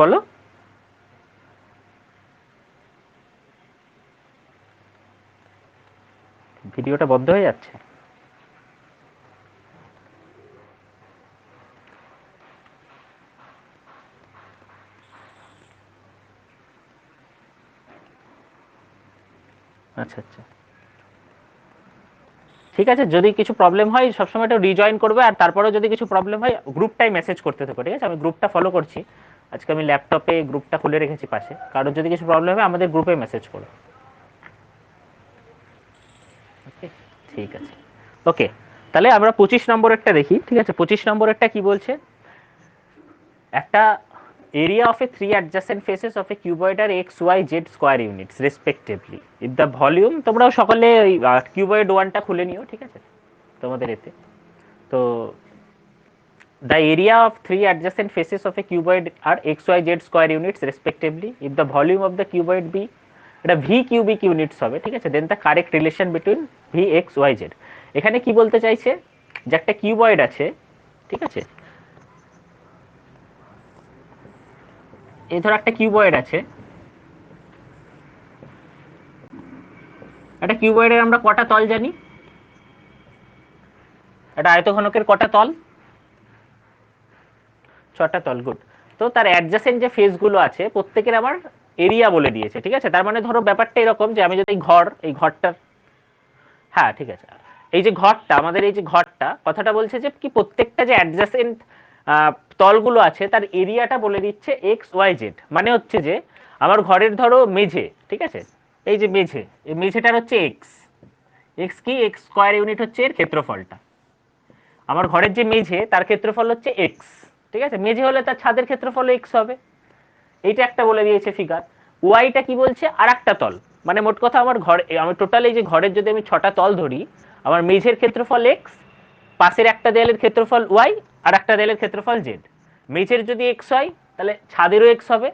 বলো। ভিডিওটা বন্ধ হয়ে যাচ্ছে। আচ্ছা আচ্ছা, ঠিক আছে, যদি কিছু প্রবলেম হয় সবসময় একটু রিজয়েন করবে, আর তারপরেও যদি কিছু প্রবলেম হয় গ্রুপটাই মেসেজ করতে থাকো, ঠিক আছে? আমি গ্রুপটা ফলো করছি, আজকে আমি ল্যাপটপে গ্রুপটা খুলে রেখেছি পাশে, কারোর যদি কিছু প্রবলেম হয় আমাদের গ্রুপে মেসেজ করো। ওকে, ঠিক আছে, ওকে। তাহলে আমরা 25 নম্বরেরটা দেখি, ঠিক আছে? 25 নম্বরেরটা কি বলছে, একটা area of a three adjacent faces of a cuboid are x y z square units respectively if the volume, তোমরাও সকলে ওই কিউবয়েড ওয়ানটা খুলে নিও, ঠিক আছে, তোমাদের এতে। তো the area of three adjacent faces of a cuboid are x y z square units respectively if the volume of the cuboid be, এটা v cubic units হবে, ঠিক আছে, then the correct relation between v x y z। এখানে কি বলতে চাইছে, যে একটা কিউবয়েড আছে, ঠিক আছে, এই ধর একটা কিউবয়েড আছে, একটা কিউবয়েডের আমরা কটা তল জানি, একটা আয়তঘনকের কটা তল, 6টা তল, গুড। তো তার অ্যাডজাসেন্ট যে ফেসগুলো আছে প্রত্যেকের আমার এরিয়া বলে দিয়েছে, ঠিক আছে? তার মানে ধরো ব্যাপারটা এরকম যে আমি যদি এই ঘরটার, হ্যাঁ ঠিক আছে, এই যে ঘরটা, আমাদের এই যে ঘরটা, কথাটা বলছে যে কি প্রত্যেকটা যে অ্যাডজাসেন্ট তলগুলো আছে তার এরিয়াটা বলে দিচ্ছে এক্স ওয়াই জেড। মানে হচ্ছে যে আমার ঘরের ধরো মেঝে, ঠিক আছে, এই যে মেঝে, এই মেঝেটার হচ্ছে এক্স, এক্স কি, এক্স স্কোয়ার ইউনিট হচ্ছে এর ক্ষেত্রফলটা। আমার ঘরের যে মেঝে তার ক্ষেত্রফল হচ্ছে এক্স, ঠিক আছে, মেঝে হলে তার ছাদের ক্ষেত্রফল এক্স হবে, এইটা একটা বলে দিয়েছে ফিগার। ওয়াইটা কি বলছে, আর একটা তল, মানে মোট কথা আমার ঘর, আমি টোটাল এই যে ঘরের যদি আমি 6টা তল ধরি, আমার মেঝের ক্ষেত্রফল এক্স, পাশের একটা দেয়ালের ক্ষেত্রফল ওয়াই, আর একটা দেয়ালের ক্ষেত্রফল জেড। মেঝের যদি এক্স হয় তাহলে ছাদেরও এক্স হবে,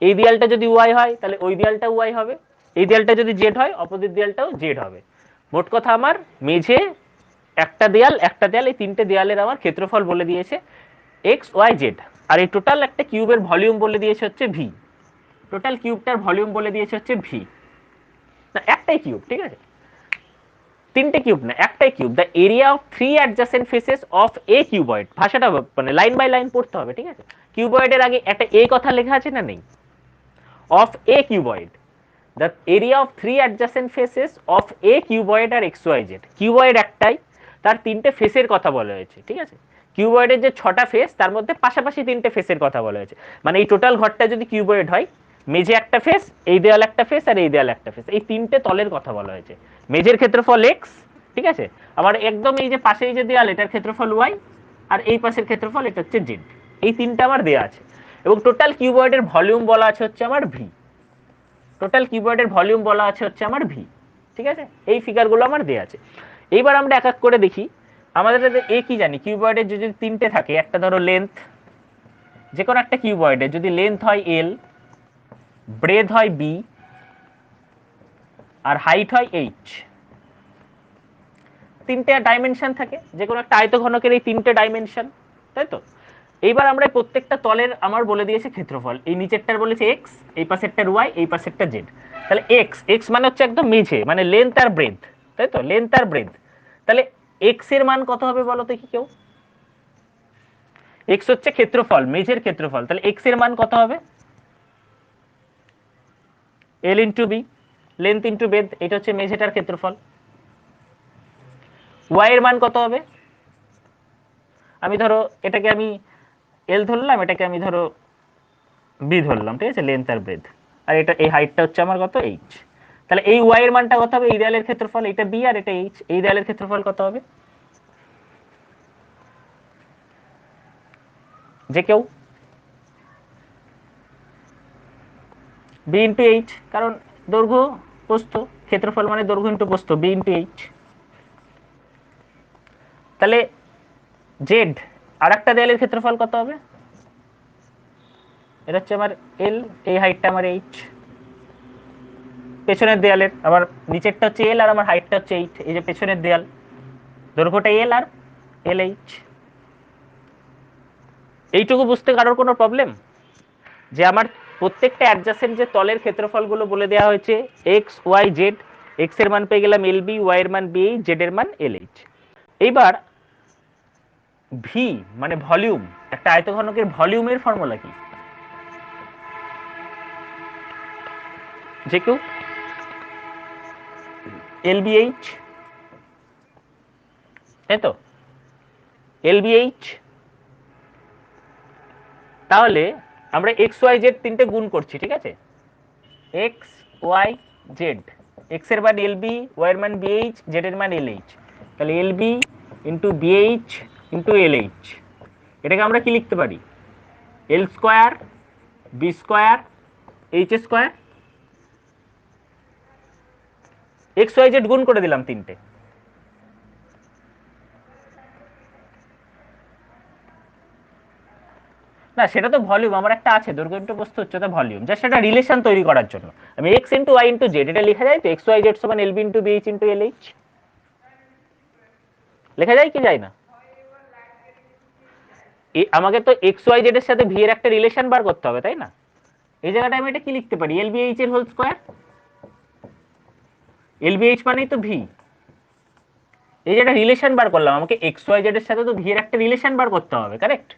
এই দেয়ালটা যদি ওয়াই হয় তাহলে ওই দেয়ালটা ওয়াই হবে, এই দেয়ালটা যদি জেড হয় অপোজিট দেয়ালটাও জেড হবে। মোট কথা আমার মেঝে, একটা দেয়াল, এই 3টে দেয়ালের আমার ক্ষেত্রফল বলে দিয়েছে এক্স ওয়াই জেড। আর এই টোটাল একটা কিউবের ভলিউম বলে দিয়েছে হচ্ছে ভি, টোটাল কিউবটার ভলিউম বলে দিয়েছে হচ্ছে ভি। না একটাই কিউব, ঠিক আছে, 3টে কিউব না, একটাই cube. The area of three adjacent faces of a cuboid, ভাষাটা মানে লাইন বাই লাইন পড়তে হবে, ঠিক আছে? কিউবয়েডের আগে একটা এ কথা লেখা আছে না, নেই? Of a cuboid, the area of three adjacent faces of a cuboid আর এক্স ওয়াই জেড। কিউবয়েড একটাই, তার 3টে ফেসের কথা বলা হয়েছে, ঠিক আছে? কিউবয়েডের যে 6টা ফেস তার মধ্যে পাশাপাশি 3টে ফেসের কথা বলা হয়েছে। মানে এই টোটাল ঘরটা যদি কিউবয়েড হয়, মেঝে একটা ফেস, এই দেয়াল একটা ফেস, আর এই দেয়াল একটা ফেস, এই 3টে তলের কথা বলা হয়েছে। মেঝের ক্ষেত্রফল এক্স, ঠিক আছে, আমার একদম এই যে পাশে এই যে দেয়াল এটার ক্ষেত্রফল ওয়াই, আর এই পাশের ক্ষেত্রফল এটা হচ্ছে জেড। এই 3টা আমার দেয়া আছে, এবং টোটাল কিউবয়েডের ভলিউম বলা আছে হচ্ছে আমার ভি, টোটাল কিউবয়েডের ভলিউম বলা আছে হচ্ছে আমার ভি, ঠিক আছে? এই ফিগারগুলো আমার দেয়া আছে। এইবার আমরা এক এক করে দেখি। আমাদের এ কি জানি, কিউবয়েডের যদি 3টে থাকে, একটা ধরো লেন্থ, যে কোনো একটা কিউবয়েডের যদি লেন্থ হয় এল, ব্রেথ হয় বি, আর হাইট হয় এইচ, 3টে ডাইমেনশন থাকে, যে কোনো একটা আয়তঘনকের এই 3টে ডাইমেনশন, তাই তো? এইবার আমরা প্রত্যেকটা তলের আমার বলে দিয়েছে ক্ষেত্রফল, এই নিচেরটার বলেছে এক্স, এই পাশেরটার ওয়াই, এই পাশেরটা জেড। তাহলে এক্স, এক্স মানে হচ্ছে একদম মেঝে, মানে লেন্থ আর ব্রেথ, তাই তো, লেন্থ আর ব্রেথ। তাহলে এক্স এর মান কত হবে বলো তো কি কেউ? এক্স হচ্ছে ক্ষেত্রফল, মেঝের ক্ষেত্রফল, তাহলে এক্স এর মান কত হবে? L into B, length into breadth, এটা হচ্ছে মেঝেটার ক্ষেত্রফল। ওয়াই এর মান কত হবে? আমি ধরো এটাকে আমি এল ধরলাম, এটাকে আমি ধরো বি ধরলাম, ঠিক আছে, লেন্থ আর ব্রেথ, আর এটা এই হাইটটা হচ্ছে আমার কত, এইচ। তাহলে এই ওয়াই এর মানটা কত হবে? এই দেয়ালের ক্ষেত্রফল, এটা বি আর এটা এইচ, এই দেয়ালের ক্ষেত্রফল কত হবে? যে কেউ? বি ইন্টু এইচ, কারণ দৈর্ঘ্য প্রস্থ, ক্ষেত্রফল মানে দৈর্ঘ্য ইন্টু প্রস্থ, বি ইন্টু এইচ। তাহলে জেড, আর একটা দেয়ালের ক্ষেত্রফল কত হবে? এটা হচ্ছে আমার এল, এই হাইটটা আমার এইচ, পেছনের দেয়ালের আমার নিচেরটা হচ্ছে এল, আর আমার হাইটটা হচ্ছে এইচ, এই যে পেছনের দেয়াল, দৈর্ঘ্যটা এল আর এল এইচ। এইটুকু বুঝতে কারোর কোনো প্রবলেম? যে আমার প্রত্যেকটা অ্যাডজাসেন্ট যে তলের ক্ষেত্রফলগুলো বলে দেওয়া হয়েছে এক্স ওয়াই জেড, এক্স এর মান পেয়ে গেলাম এল বি, ওয়াই এর মান বি, জেড এর মান এল এইচ। এইবার ভি মানে ভলিউম, একটা আয়তঘনকের ভলিউমের ফর্মুলা কি? যে কেউ এল বি এইচ, তাই তো, এল বি এইচ। তাহলে আমরা এক্স ওয়াই জেড তিনটে গুণ করছি, ঠিক আছে, এক্স ওয়াই জেড, এক্স এর মান এল বি, ওয়াই এর মান বি এইচ, জেড এর মান এল এইচ। তাহলে L B into B H into এল এইচ, এটাকে আমরা কি লিখতে পারি? L square B square H square. X Y Z গুণ করে দিলাম তিনটে। না সেটা তো ভলিউম, আমার একটা আছে দৈর্ঘ্য ইন্টু প্রস্থ উচ্চতা ভলিউম, জাস্ট সেটা রিলেশন তৈরি করার জন্য আমি x into Y into z এটা লেখা যায় তো, এক্স ওয়াই জেড সমান l B into B H into এল এইচ, লেখা যায় কি যায় না? আমাকে তো এক্স ওয়াই জেড এর সাথে ভি এর একটা রিলেশন বার করতে হবে, তাই না? এই জায়গাটা আমি এটা কি লিখতে পারি? এল বি এইচ এর whole square, L B H মানেই তো ভি। এই যে একটা রিলেশন বার করলাম, আমাকে এক্স ওয়াই জেড এর সাথে তো ভি এর একটা রিলেশন বার করতে হবে, কারেক্ট?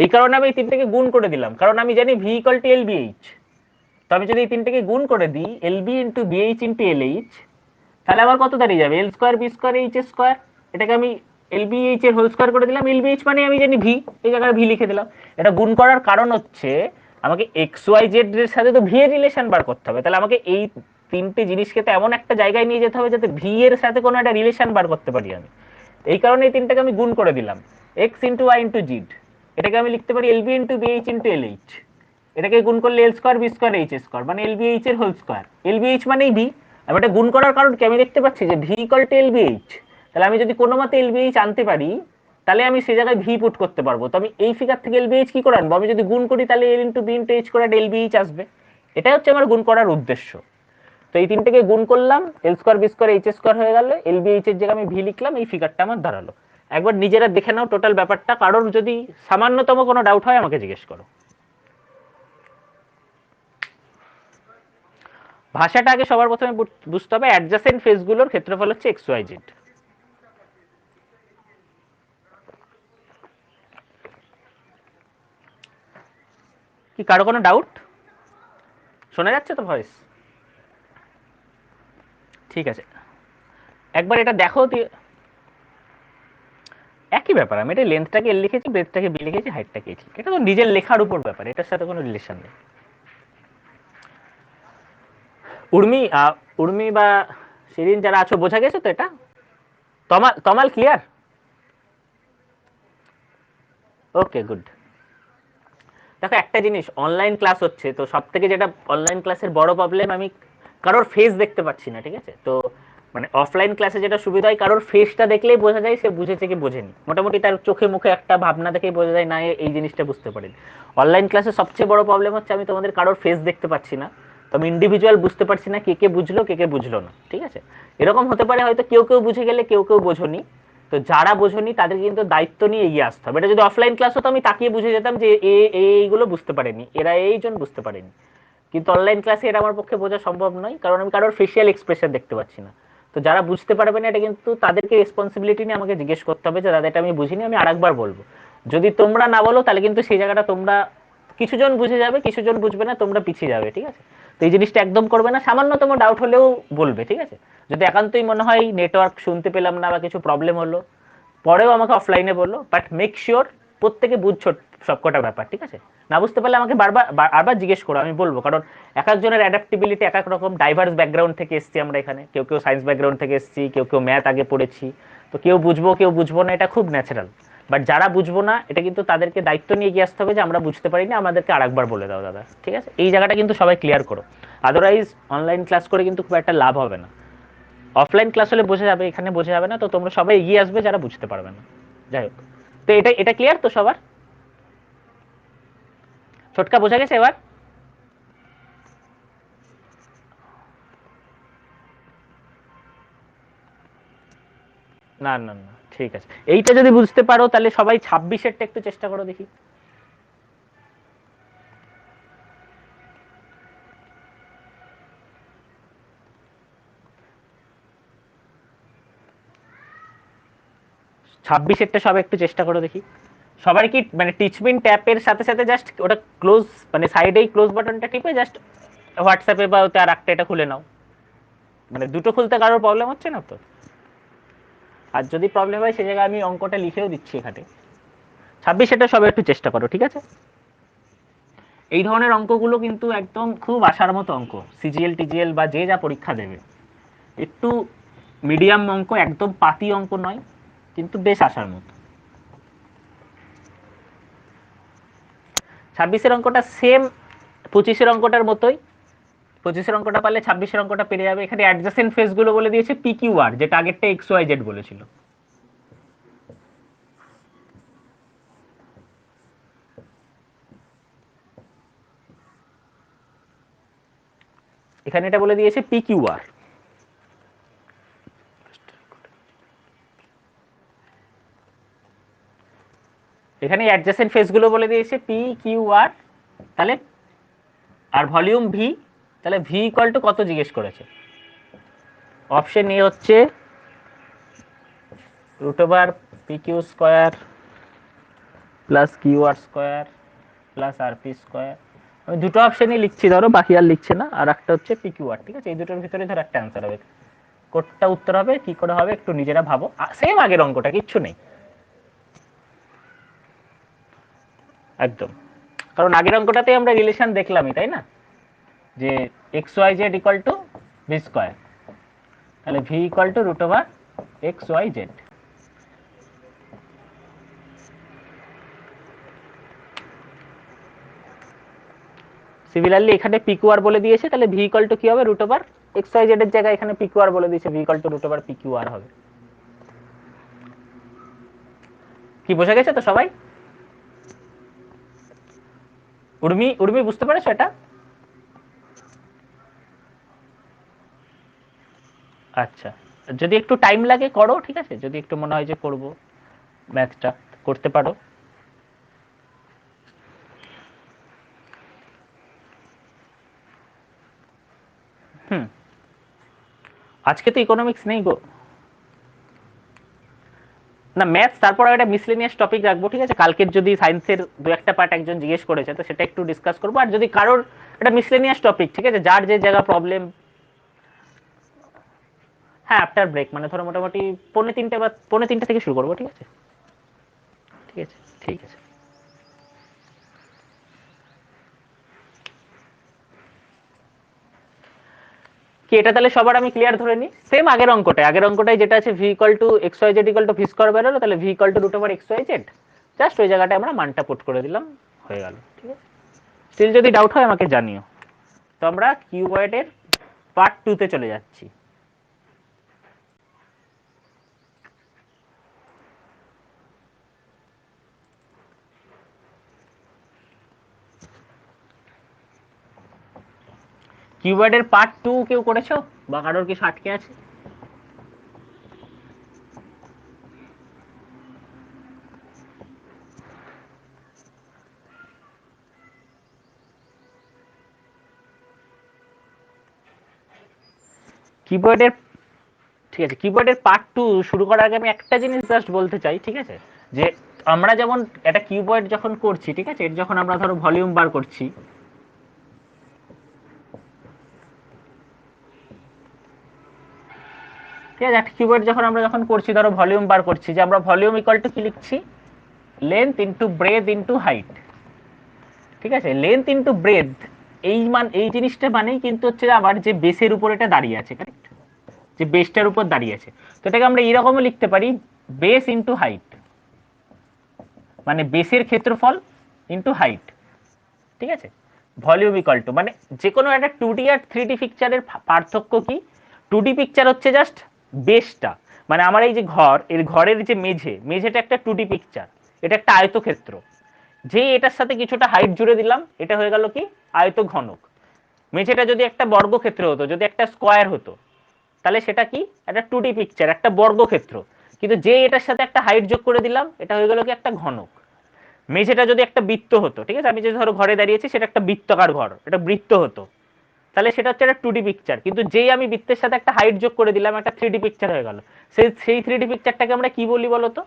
এই কারণে আমি এই তিনটাকে গুণ করে দিলাম, কারণ আমি জানি V equal to L B H. তো আমি যদি এই তিনটাকে গুণ করে দিই L B into B H into এল এইচ, তাহলে আমার কত দাঁড়িয়ে যাবে? L square B square H square. এটাকে আমি এল বি এইচ এর হোল স্কোয়ার করে দিলাম, এল বি এইচ মানে আমি জানি ভি, এই জায়গায় ভি লিখে দিলাম। এটা গুণ করার কারণ হচ্ছে আমাকে এক্স ওয়াই জেড এর সাথে তো ভি এর রিলেশন বার করতে হবে, তাহলে আমাকে এই তিনটে জিনিসকে তো এমন একটা জায়গায় নিয়ে যেতে হবে যাতে ভি এর সাথে কোনো একটা রিলেশন বার করতে পারি আমি। এই কারণে এই তিনটাকে আমি গুণ করে দিলাম, X into Y into Z. এটাকে আমি লিখতে পারি L B into B H into এল এইচ। এটাকে গুণ করলে L square B square H square মানে এল বি এইচ এর whole square. L B H মানেই ভি। আমি এটা গুণ করার কারণ কি? আমি দেখতে পাচ্ছি যে v equal to L B h. তাহলে আমি যদি কোনো মতে এল বি এইচ আনতে পারি, তাহলে আমি সেই জায়গায় ভি পুট করতে পারবো। তো আমি এই ফিগার থেকে এল বি এইচ কি করে আনবো? আমি যদি গুণ করি তাহলে এল ইন্টু বি ইন্টু এইচ করে এল বি এইচ আসবে। এটাই হচ্ছে আমার গুণ করার উদ্দেশ্য। তো এই তিনটেকে গুণ করলাম, L square B square H square হয়ে গেল, এল বি এইচ এর জায়গায় আমি ভি লিখলাম, এই ফিগারটা আমার দাঁড়ালো। একবার নিজেরা দেখে নাও টোটাল ব্যাপারটা, কারোর যদি সামান্যতম কোনো ডাউট হয় আমাকে জিজ্ঞেস করো। ভাষাটা আগে সবার প্রথমে বুঝতে হবে, অ্যাডজাসেন্ট ফেসগুলোর ক্ষেত্রফল হচ্ছে এক্স ওয়াই জেড। কি কারো কোনো ডাউট? শোনা যাচ্ছে তো ভয়েস? ঠিক আছে, একবার এটা দেখো। একই ব্যাপার, আমি এটা লেন্থটাকে এল লিখেছি, ব্রেথটাকে বি লিখেছি, হাইটটাকে এইচ। এটা তো নিজের লেখার উপর ব্যাপার, এটার সাথে কোনো রিলেশন নেই। উর্মি উর্মি বা শিরিন যারা আছো, বোঝা গেছে তো এটা? তমাল তমাল ক্লিয়ার? Okay good. দেখো একটা জিনিস, অনলাইন ক্লাস হচ্ছে তো সব থেকে যেটা অনলাইন ক্লাসের বড় প্রবলেম, আমি কারোর ফেস দেখতে পাচ্ছি না, ঠিক আছে? তো মানে অফলাইন ক্লাসে যেটা সুবিধা হয়, কারোর ফেসটা দেখলেই বোঝা যায় সে বুঝেছে কি বোঝেনি, মোটামুটি তার চোখে মুখে একটা ভাবনা দেখেই বোঝা যায় না এই জিনিসটা বুঝতে পারেনি। অনলাইন ক্লাসে সবচেয়ে বড় প্রবলেম হচ্ছে আমি তোমাদের কারোর ফেস দেখতে পাচ্ছি না, তো আমি ইন্ডিভিজুয়াল বুঝতে পারছি না কে কে বুঝলো কে কে বুঝলো না, ঠিক আছে? এরকম হতে পারে হয়তো কেউ কেউ বুঝে গেলে কেউ কেউ বোঝনি। তো যারা বোঝনি তাদের কিন্তু দায়িত্ব নিয়ে এগিয়ে আসতে হবে। এটা যদি অফলাইন ক্লাস হতো আমি তাকিয়ে বুঝে যেতাম যে এইগুলো বুঝতে পারেনি, এরা এইজন বুঝতে পারেনি। কিন্তু অনলাইন ক্লাসে এটা আমার পক্ষে বোঝা সম্ভব নয়, কারণ আমি কারোর ফেসিয়াল এক্সপ্রেশন দেখতে পাচ্ছি না। তো যারা বুঝতে পারবে না এটা কিন্তু তাদেরকে রেসপন্সিবিলিটি নিয়ে আমাকে জিজ্ঞেস করতে হবে যে দাদা এটা আমি বুঝিনি, আমি আরেকবার বলবো। যদি তোমরা না বলো তাহলে কিন্তু সেই জায়গাটা তোমরা কিছুজন বুঝে যাবে, কিছুজন বুঝবে না, তোমরা পিছিয়ে যাবে, ঠিক আছে? তো এই জিনিসটা একদম করবে না, সামান্যতম ডাউট হলেও বলবে, ঠিক আছে? যদি একান্তই মনে হয় নেটওয়ার্ক শুনতে পেলাম না বা কিছু প্রবলেম হলো, পরেও আমাকে অফলাইনে বললো, বাট মেক শিওর প্রত্যেকে বুঝছো সবকটা ব্যাপার, ঠিক আছে? না বুঝতে পারলে আমাকে বারবার জিজ্ঞেস করো, আমি বলবো। কারণ এক একজনের অ্যাডাপ্টিবিলিটি এক এক রকম, ডাইভার্স ব্যাকগ্রাউন্ড থেকে এসছি আমরা এখানে, কেউ কেউ সায়েন্স ব্যাকগ্রাউন্ড থেকে এসছি, কেউ কেউ ম্যাথ আগে পড়েছি। তো কেউ বুঝবো কেউ বুঝবো না, এটা খুব ন্যাচারাল। বাট যারা বুঝবো না এটা কিন্তু তাদেরকে দায়িত্ব নিয়ে গিয়ে আসতে হবে যে আমরা বুঝতে পারিনি, আমাদেরকে আরেকবার বলে দাও দাদা, ঠিক আছে? এই জায়গাটা কিন্তু সবাই ক্লিয়ার করো, আদারওয়াইজ অনলাইন ক্লাস করে কিন্তু খুব একটা লাভ হবে না। অফলাইন ক্লাস হলে বোঝা যাবে, এখানে বোঝা যাবে না, তো তোমরা সবাই এগিয়ে আসবে যারা বুঝতে পারবে না। যাই হোক, তো এটা এটা ক্লিয়ার তো সবার? ছোটকা বোঝা গেছে এবার? না না না, ঠিক আছে। এইটা যদি বুঝতে পারো তাহলে সবাই 26-এরটা একটু চেষ্টা করো দেখি। 26-এরটা সবাই একটু চেষ্টা করো দেখি। সবার কি মানে টিচমিন ট্যাপের সাথে সাথে জাস্ট ওটা ক্লোজ, মানে সাইডেই ক্লোজ বাটনটা টিপে জাস্ট হোয়াটসঅ্যাপে বা ওতে আর একটা এটা খুলে নাও। মানে দুটো খুলতে কারোর প্রবলেম হচ্ছে না তো? আর যদি প্রবলেম হয় সেই জায়গায় আমি অঙ্কটা লিখেও দিচ্ছি এখানে। 26 সবাই একটু চেষ্টা করো, ঠিক আছে? এই ধরনের অঙ্কগুলো কিন্তু একদম খুব আসার মতো অঙ্ক, সিজিএল টিজিএল বা যে যা পরীক্ষা দেবে। একটু মিডিয়াম অঙ্ক, একদম পাতি অঙ্ক নয়, কিন্তু বেশ আসার মতো। 26-এর অঙ্কটা সেম 25-এর অঙ্কটার মতোই। 25-এর অঙ্কটা পারলে 26-এর অঙ্কটা পেরে যাবে। এখানে অ্যাডজাসেন্ট ফেসগুলো বলে দিয়েছে পি কিউ আর, যেটা আগেরটা এক্স ওয়াই জেড বলেছিল। এখানে এটা বলে দিয়েছে পি কিউ আর। এখানে অ্যাডজাসেন্ট ফেসগুলো বলে দিয়েছে পি কিউ আর, তাহলে আর ভলিউম ভি, তাহলে ভি ইকুয়াল টু কত জিজ্ঞেস করেছে? অপশন এ হচ্ছে root over P Q square plus Q R square plus R P square. আমি দুটো অপশনই লিখছি ধরো, বাকি আর লিখছে না। আর একটা হচ্ছে পি কিউ আর, ঠিক আছে? এই দুটোর ভিতরে ধর একটা অ্যান্সার হবে। কোডটা উত্তর হবে কি করে হবে একটু নিজেরা ভাবো। সেম আগের অঙ্কটা, কিচ্ছু নেই একদম। কারণ আগের অঙ্কটাতে আমরা রিলেশন দেখলামই, তাই না? যে X Y Z equal to V square, তাহলে V equal to root over x Y Z. Similarly এখানে পি কিউ আর বলে দিয়েছে, তাহলে ভি ইকুয়াল টু কি হবে? Root over x Y Z এর জায়গায় এখানে পি কিউ আর বলে দিয়েছে, V equal to root over P Q R হবে। কি বোঝা গেছে তো সবাই? উর্মি, উর্মি বুঝতে পেরেছো এটা? আচ্ছা, যদি একটু টাইম লাগে করো, ঠিক আছে? যদি একটু মনে হয় যে করবো ম্যাথটা, করতে পারো। হুম, আজকে তো ইকোনমিক্স নেই গো। না ম্যাথস, তারপর একটা মিসলেনিয়াস টপিক রাখবো, ঠিক আছে? কালকের যদি সায়েন্সের দু একটা পার্ট একজন জিজ্ঞেস করেছে তো সেটা একটু ডিসকাস করবো। আর যদি কারোর একটা মিসলেনিয়াস টপিক, ঠিক আছে, যার যে জায়গা প্রবলেম। হ্যাঁ, আফটার ব্রেক, মানে ধরো মোটামুটি 2:45 বা 2:45 থেকে শুরু করবো, ঠিক আছে? ঠিক আছে, ঠিক আছে। কি এটা তাহলে সবার আমি ক্লিয়ার ধরে নিই? সেম আগের অঙ্কটাই, আগের অঙ্কটাই যেটা আছে v equal to x Y Z equal to V square বেরোলো, তাহলে V equal to root over x Y z. Just ওই জায়গাটায় আমরা মানটা পুট করে দিলাম, হয়ে গেল, ঠিক আছে? স্টিল যদি ডাউট হয় আমাকে জানিও। তো আমরা কিউবয়েডের পার্ট 2 তে চলে যাচ্ছি। কিউবয়েডের পার্ট 2 কেউ করেছো বা কারোর কি আটকে আছে? কিবোর্ডের, ঠিক আছে, কিবোর্ডের পার্ট 2 শুরু করার আগে আমি একটা জিনিস জাস্ট বলতে চাই, ঠিক আছে? যে আমরা যেমন একটা কিবোর্ড যখন করছি, ঠিক আছে, এর যখন আমরা ধরো ভলিউম বার করছি, ঠিক আছে, একটা কিবোর্ড যখন আমরা যখন করছি ধরো ভলিউম বার করছি, যে আমরা ভলিউম ইকুয়াল টু কি লিখছি? Length into breadth into height, ঠিক আছে? লেন্থ ইনটু ব্রেথ, এই মান, এই জিনিসটা মানেই কিন্তু হচ্ছে আমার যে বেসের উপর এটা দাঁড়িয়ে আছে, কারেক্ট? যে বেসটার উপর দাঁড়িয়ে আছে। তো এটাকে আমরা এরকমও লিখতে পারি, বেস ইনটু হাইট, মানে বেসের ক্ষেত্রফল ইনটু হাইট, ঠিক আছে? ভলিউম ইকুয়াল টু, মানে যে কোনো একটা 2D আর 3D পিকচারের পার্থক্য কি? 2D পিকচার হচ্ছে জাস্ট বেসটা, মানে আমার এই যে ঘর, এর ঘরের যে মেঝে, মেঝেটা একটা 2D পিকচার, এটা একটা আয়তক্ষেত্র। যে এটার সাথে কিছুটা হাইট জুড়ে দিলাম, এটা হয়ে গেল কি? আয়ত ঘনক। মেঝেটা যদি একটা বর্গক্ষেত্র হতো, যদি একটা স্কোয়ার হতো, তাহলে সেটা কি? একটা 2D পিকচার, একটা বর্গক্ষেত্র। কিন্তু যে এটার সাথে একটা হাইট যোগ করে দিলাম, এটা হয়ে গেল কি? একটা ঘনক। মেঝেটা যদি একটা বৃত্ত হতো, ঠিক আছে, আমি যে ধরো ঘরে দাঁড়িয়েছি সেটা একটা বৃত্তাকার ঘর, এটা বৃত্ত হতো, তাহলে সেটা হচ্ছে একটা 2D পিকচার। কিন্তু যেই আমি বৃত্তের সাথে একটা হাইট যোগ করে দিলাম, একটা 3D পিকচার হয়ে গেল। সেই 3D পিকচারটাকে আমরা কি বলি বলতো?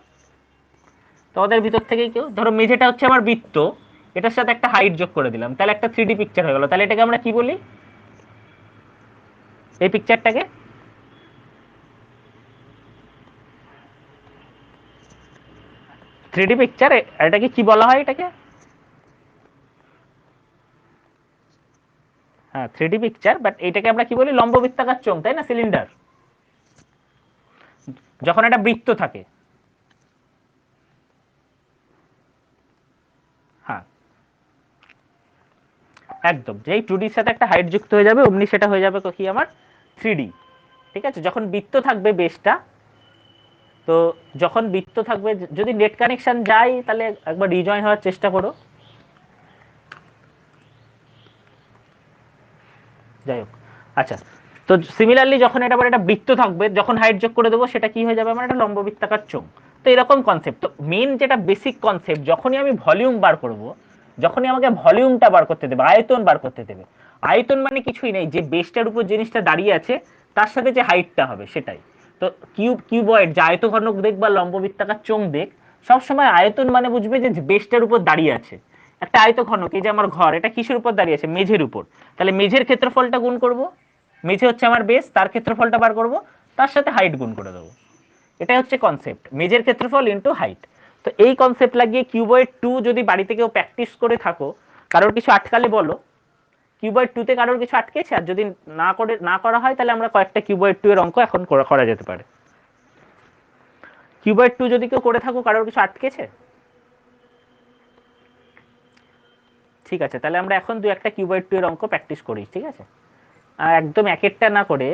তোমাদের ভিতর থেকেই কেউ, ধরো মেঝেটা হচ্ছে আমার বৃত্ত, এটার সাথে একটা হাইট যোগ করে দিলাম, তাহলে একটা 3D পিকচার হয়ে গেল। তাহলে এটাকে আমরা কি বলি, এই পিকচারটাকে? 3D picture. এটাকে কি বলা হয় এটাকে? হ্যাঁ 3D পিকচার, বাট এটাকে আমরা কি বলি, লম্ব বৃত্তাকার চোঙ, তাই না, সিলিন্ডার, যখন একটা বৃত্ত থাকে। হ্যাঁ একদম, যেই 2D সাথে একটা হাইট যুক্ত হয়ে যাবে অমনি সেটা হয়ে যাবে কি আমার 3D। ঠিক আছে, যখন বৃত্ত থাকবে বেসটা, তো যখন বৃত্ত থাকবে, যদি নেট কানেকশন যায় তাহলে একবার রিজয়েন হওয়ার চেষ্টা করো। যাই হোক, আচ্ছা, তো সিমিলারলি যখন এটা আবার একটা বৃত্ত থাকবে, যখন হাইট যোগ করে দেবো সেটা কি হয়ে যাবে, আমার একটা লম্ব বৃত্তাকার চোঙ। তো এরকম কনসেপ্ট। তো মেন যেটা বেসিক কনসেপ্ট, যখনই আমি ভলিউম বার করব, যখনই আমাকে ভলিউমটা বার করতে দেবে, আয়তন বার করতে দেবে, আয়তন মানে কিছুই নেই, যে বেসটার উপর জিনিসটা দাঁড়িয়ে আছে তার সাথে যে হাইটটা হবে সেটাই। তো কিউবয়েড, যে আয়তঘনক দেখ বা লম্ব বৃত্তাকার চোঙ দেখ, সবসময় আয়তন মানে বুঝবে যে বেসটার উপর দাঁড়িয়ে আছে একটা আয়তঘনক। এই যে আমার ঘর, এটা কিসের উপর দাঁড়িয়ে আছে, মেঝের উপর। তাহলে মেঝের ক্ষেত্রফলটা গুণ করব, মেঝে হচ্ছে আমার বেস, তার ক্ষেত্রফলটা বার করব, তার সাথে হাইট গুণ করে দেবো। এটাই হচ্ছে কনসেপ্ট, মেজের ক্ষেত্রফল ইনটু হাইট। তো এই কনসেপ্ট লাগিয়ে কিউবয়েড 2 যদি বাড়িতে কেউ প্র্যাকটিস করে থাকো, কারোর কিছু আটকালে বলো। কিউবয়েড 2 তে কারোর কিছু আটকেছে, আর যদি না করা হয় তাহলে আমরা কয়েকটা কিউবয়েড 2 এর অঙ্ক এখন করা যেতে পারে। কিউবয়েড 2 যদি কেউ করে থাকো, কারোর কিছু আটকেছে? ঠিক আছে, তাহলে আমরা এখন দু একটা কিউবয়েড 2 এর অঙ্ক প্র্যাকটিস করি, ঠিক আছে? আর একদম এক একটা না করে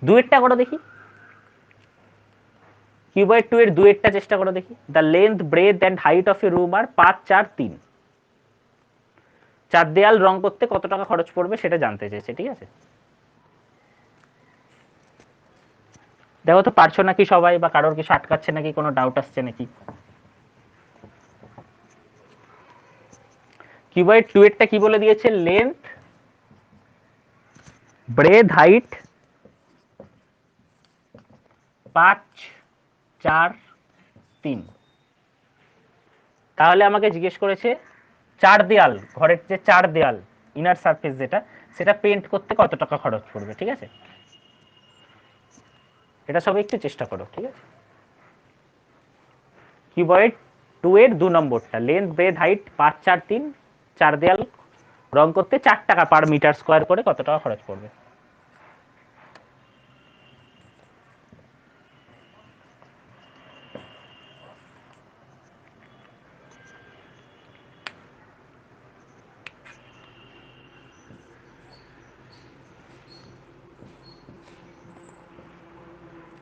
দুয়েরটা করো দেখি। কিউবয়েড 2 এর দুয়েরটা চেষ্টা করো দেখি। The length, breadth and height of a room are 5, 4, 3। চার দেয়াল রং করতে কত টাকা খরচ পড়বে সেটা জানতে চেয়েছে, ঠিক আছে? দেখো তো পারছো নাকি সবাই, বা কারোর কিছু আটকাচ্ছে নাকি, কোনো ডাউট আসছে নাকি? কিউবয়েড 2 এরটা কি বলে দিয়েছে, লেন্থ, ব্রেথ, হাইট 5, 4, 3। তাহলে আমাকে জিজ্ঞেস করেছে চার দেয়াল, ঘরের যে চার দেয়াল, ইনার সারফেস যেটা, সেটা পেইন্ট করতে কত টাকা খরচ পড়বে, ঠিক আছে? এটা সবাই একটু চেষ্টা করো, ঠিক আছে? কিউবয়েড 2 এর 2 নম্বরটা, লেন্থ, ব্রেথ, হাইট 5, 4, 3, চার দেয়াল রং করতে 4 টাকা পার মিটার স্কোয়ার করে কত টাকা খরচ পড়বে?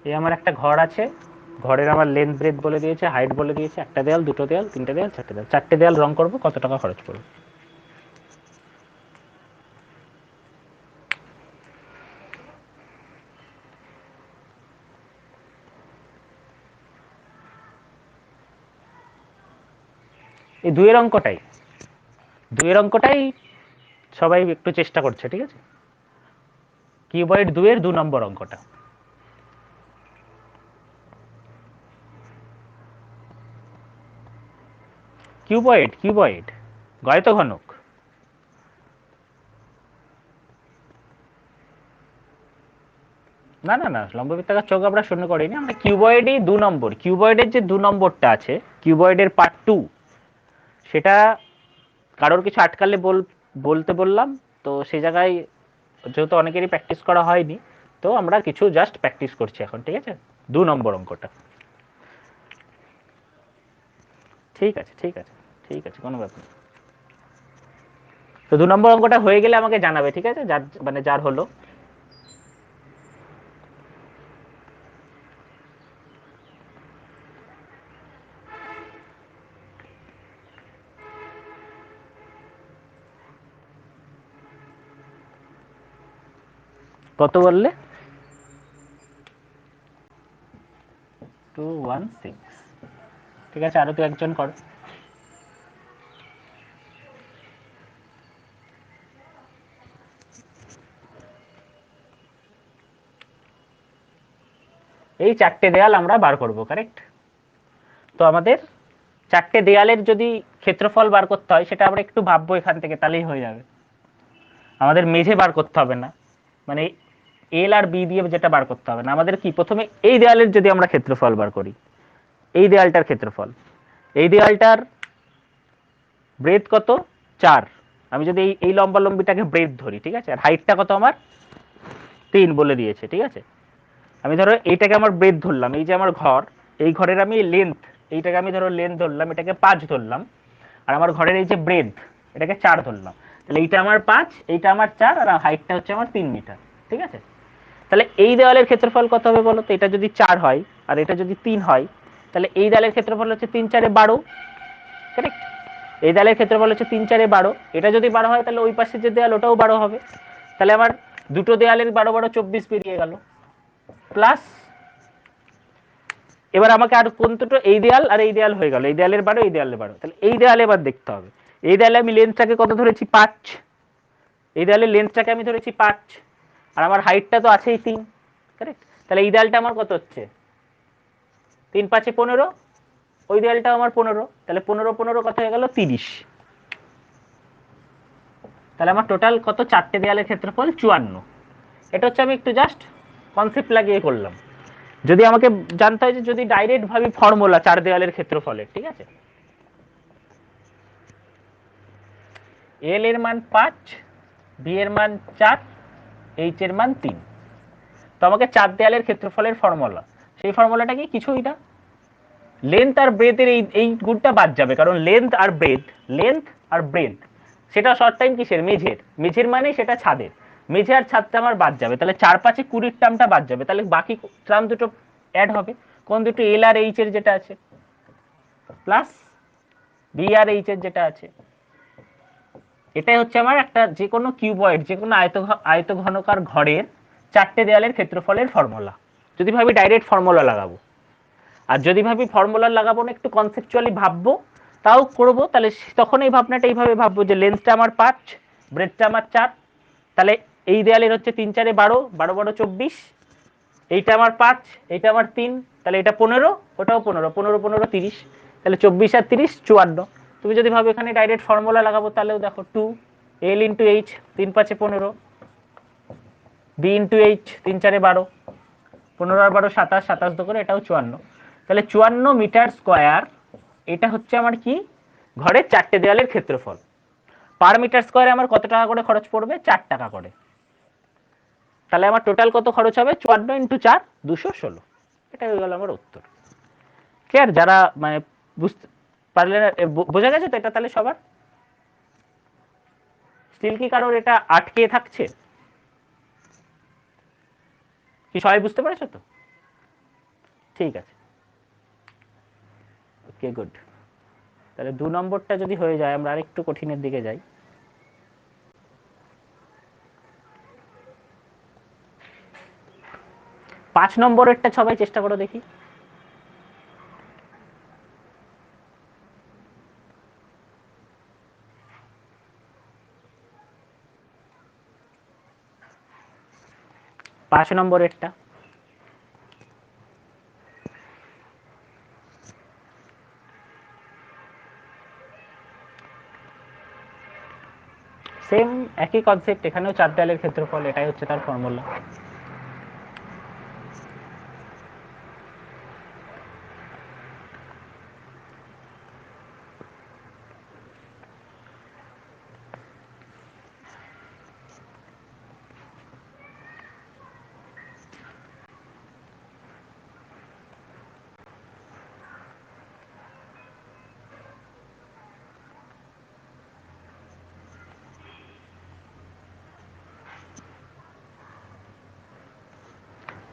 এই আমার একটা ঘর আছে, ঘরের আমার লেন্থ ব্রেথ বলে দিয়েছে, হাইট বলে দিয়েছে, একটা দেয়াল, দুটো দেয়াল, তিনটে দেয়াল, চারটে দেয়াল, চারটে দেয়াল রং করবো, কত টাকা খরচ পড়বে? এই দুইয়ের অঙ্কটাই সবাই একটু চেষ্টা করছে, ঠিক আছে? কিউবয়েড 2 এর 2 নম্বর অঙ্কটা। কিউবয়েড গয়তঘনক। না না না, লম্ববৃত্তাকার চোখ আমরা শূন্য করিনি, আমরা কিউবয়েডই 2 নম্বর, কিউবয়েডের যে 2 নম্বরটা আছে, কিউবয়েডের পার্ট 2, সেটা কারোর কিছু আটকালে বলতে বললাম। তো সেই জায়গায় যেহেতু অনেকেরই প্র্যাকটিস করা হয়নি, তো আমরা কিছু জাস্ট প্র্যাকটিস করছি এখন, ঠিক আছে? 2 নম্বর অঙ্কটা। ঠিক আছে ঠিক আছে ঠিক আছে, কোনো ব্যাপার না। তো 2 নম্বর অঙ্কটা হয়ে গেলে আমাকে জানাবে, ঠিক আছে, যার মানে যার হলো। কত বললে? 216। ঠিক আছে, আরো তো একজন কর। এই চারটে দেয়াল আমরা বার করব, কারেক্ট? তো আমাদের চারটে দেয়ালের যদি ক্ষেত্রফল বার করতে হয় সেটা আমরা একটু ভাববো এখান থেকে, তাহলেই হয়ে যাবে। আমাদের মেঝে বার করতে হবে না, মানে এল আর বি দিয়ে যেটা বার করতে হবে না, আমাদের কি প্রথমে এই দেয়ালের যদি আমরা ক্ষেত্রফল বার করি, এই দেয়ালটার ক্ষেত্রফল, এই দেয়ালটার ব্রেথ কত? 4। আমি যদি এই লম্বা লম্বিটাকে ব্রেথ ধরি, ঠিক আছে, আর হাইটটা কত আমার? 3 বলে দিয়েছে, ঠিক আছে। আমি ধরো এইটাকে আমার ব্রেথ ধরলাম, এই যে আমার ঘর, এই ঘরের আমি লেন্থ, এইটাকে আমি ধরো লেন্থ ধরলাম, এটাকে 5 ধরলাম, আর আমার ঘরের এই যে ব্রেথ, এটাকে 4 ধরলাম। তাহলে এইটা আমার 5, এইটা আমার 4, আর হাইটটা হচ্ছে আমার 3 মিটার, ঠিক আছে। তাহলে এই দেওয়ালের ক্ষেত্রফল কত হবে বলো তো? এটা যদি 4 হয় আর এটা যদি 3 হয়, তাহলে এই দেওয়ালের ক্ষেত্রফল হচ্ছে 3 4 12, কারেক্ট? এই দেওয়ালের ক্ষেত্রফল হচ্ছে 3 4 12, এটা যদি 12 হয় তাহলে ওই পাশে যে দেওয়াল ওটাও 12 হবে। তাহলে আমার দুটো দেওয়ালের 12 12 24 বেরিয়ে গেল। প্লাস এবার আমাকে আর কোন দুটো, এই দেয়াল আর এই দেয়াল হয়ে গেল, এই দেয়ালের 12 এই দেয়ালের 12। তাহলে এই দেয়ালে এবার দেখতে হবে, এই দেয়ালে আমি লেন্থটাকে কত ধরেছি? 5। এই দেয়ালের লেন্থটাকে আমি ধরেছি 5, আর আমার হাইটটা তো আছেই 3, কারেক্ট? তাহলে এই দেয়ালটা আমার কত হচ্ছে? 3 5 15, ওই দেয়ালটা আমার 15, তাহলে 15 15 কত হয়ে গেল? 30। তাহলে আমার টোটাল কত? চারটে দেয়ালের ক্ষেত্রফল 54। এটা হচ্ছে আমি একটু জাস্ট কনসেপ্ট লাগিয়ে করলাম। যদি আমাকে জানতে হয় যে যদি ডাইরেক্ট ভাবি ফর্মুলা চার দেয়ালের ক্ষেত্রফলের, ঠিক আছে, এল এর মান 5, বি এর মান 4, এইচ এর মান 3, তো আমাকে চার দেয়ালের ক্ষেত্রফলের ফর্মুলা, সেই ফর্মুলাটা কি? কিছুই না, লেন্থ আর ব্রেথের এই গুণটা বাদ যাবে, কারণ লেন্থ আর ব্রেথ সেটা শর্ট টাইম কিসের? মেঝের। মেঝের মানে সেটা ছাদের, মেঝে আর ছাদটা আমার বাদ যাবে, তাহলে 4 5 20 টার্মটা বাদ যাবে, তাহলে বাকি টার্ম দুটো অ্যাড হবে। কোন দুটো? এল আর এইচ এর যেটা আছে, প্লাস বি আর এইচ এর যেটা আছে। এটাই হচ্ছে আমার একটা যে কোনো কিউবয়েড, যে কোনো আয়তঘনকার ঘরের চারটে দেয়ালের ক্ষেত্রফলের ফর্মুলা। যদি ভাবি ডাইরেক্ট ফর্মুলা লাগাবো, আর যদি ভাবি ফর্মুলা লাগাবো না, একটু কনসেপচুয়ালি ভাববো, তাও করবো, তাহলে তখন এই ভাবনাটা এইভাবে ভাববো যে লেন্থটা আমার 5, ব্রেডটা আমার 4, তাহলে এই দেয়ালের হচ্ছে 3 4 12, 12 12 24, এইটা আমার 5, এইটা আমার 3, তাহলে এটা 15, ওটাও 15, 15 15 30, তাহলে 24 আর 30 54। তুমি যদি ভাবো এখানে ডাইরেক্ট ফর্মুলা লাগাবো, তাহলেও দেখো 2 L into H, 3 5 15, B into H, 3 4 12, 15 আর 12 27, 27 দো করে এটাও 54। তাহলে 54 মিটার স্কোয়ার, এটা হচ্ছে আমার কি? ঘরের চারটে দেয়ালের ক্ষেত্রফল। পার মিটার স্কোয়ারে আমার কত টাকা করে খরচ পড়বে? 4 টাকা করে। তাহলে আমার টোটাল কত খরচ হবে? 54 ইন্টু 4, 216। এটা হয়ে গেল আমার উত্তর। ক্লিয়ার? যারা মানে বুঝতে পারলে না, বোঝা গেছে তো এটা তাহলে সবার? স্টিল কি কারোর এটা আটকে থাকছে? কি সবাই বুঝতে পেরেছো তো? ঠিক আছে, ওকে, গুড। তাহলে 2 নম্বরটা যদি হয়ে যায়, আমরা আরেকটু কঠিনের দিকে যাই। 5 নম্বরেরটা সবাই চেষ্টা করো দেখি। 5 নম্বরেরটা সেম একই কনসেপ্ট, এখানেও চার দেয়ালের ক্ষেত্রফল, এটাই হচ্ছে তার ফর্মুলা।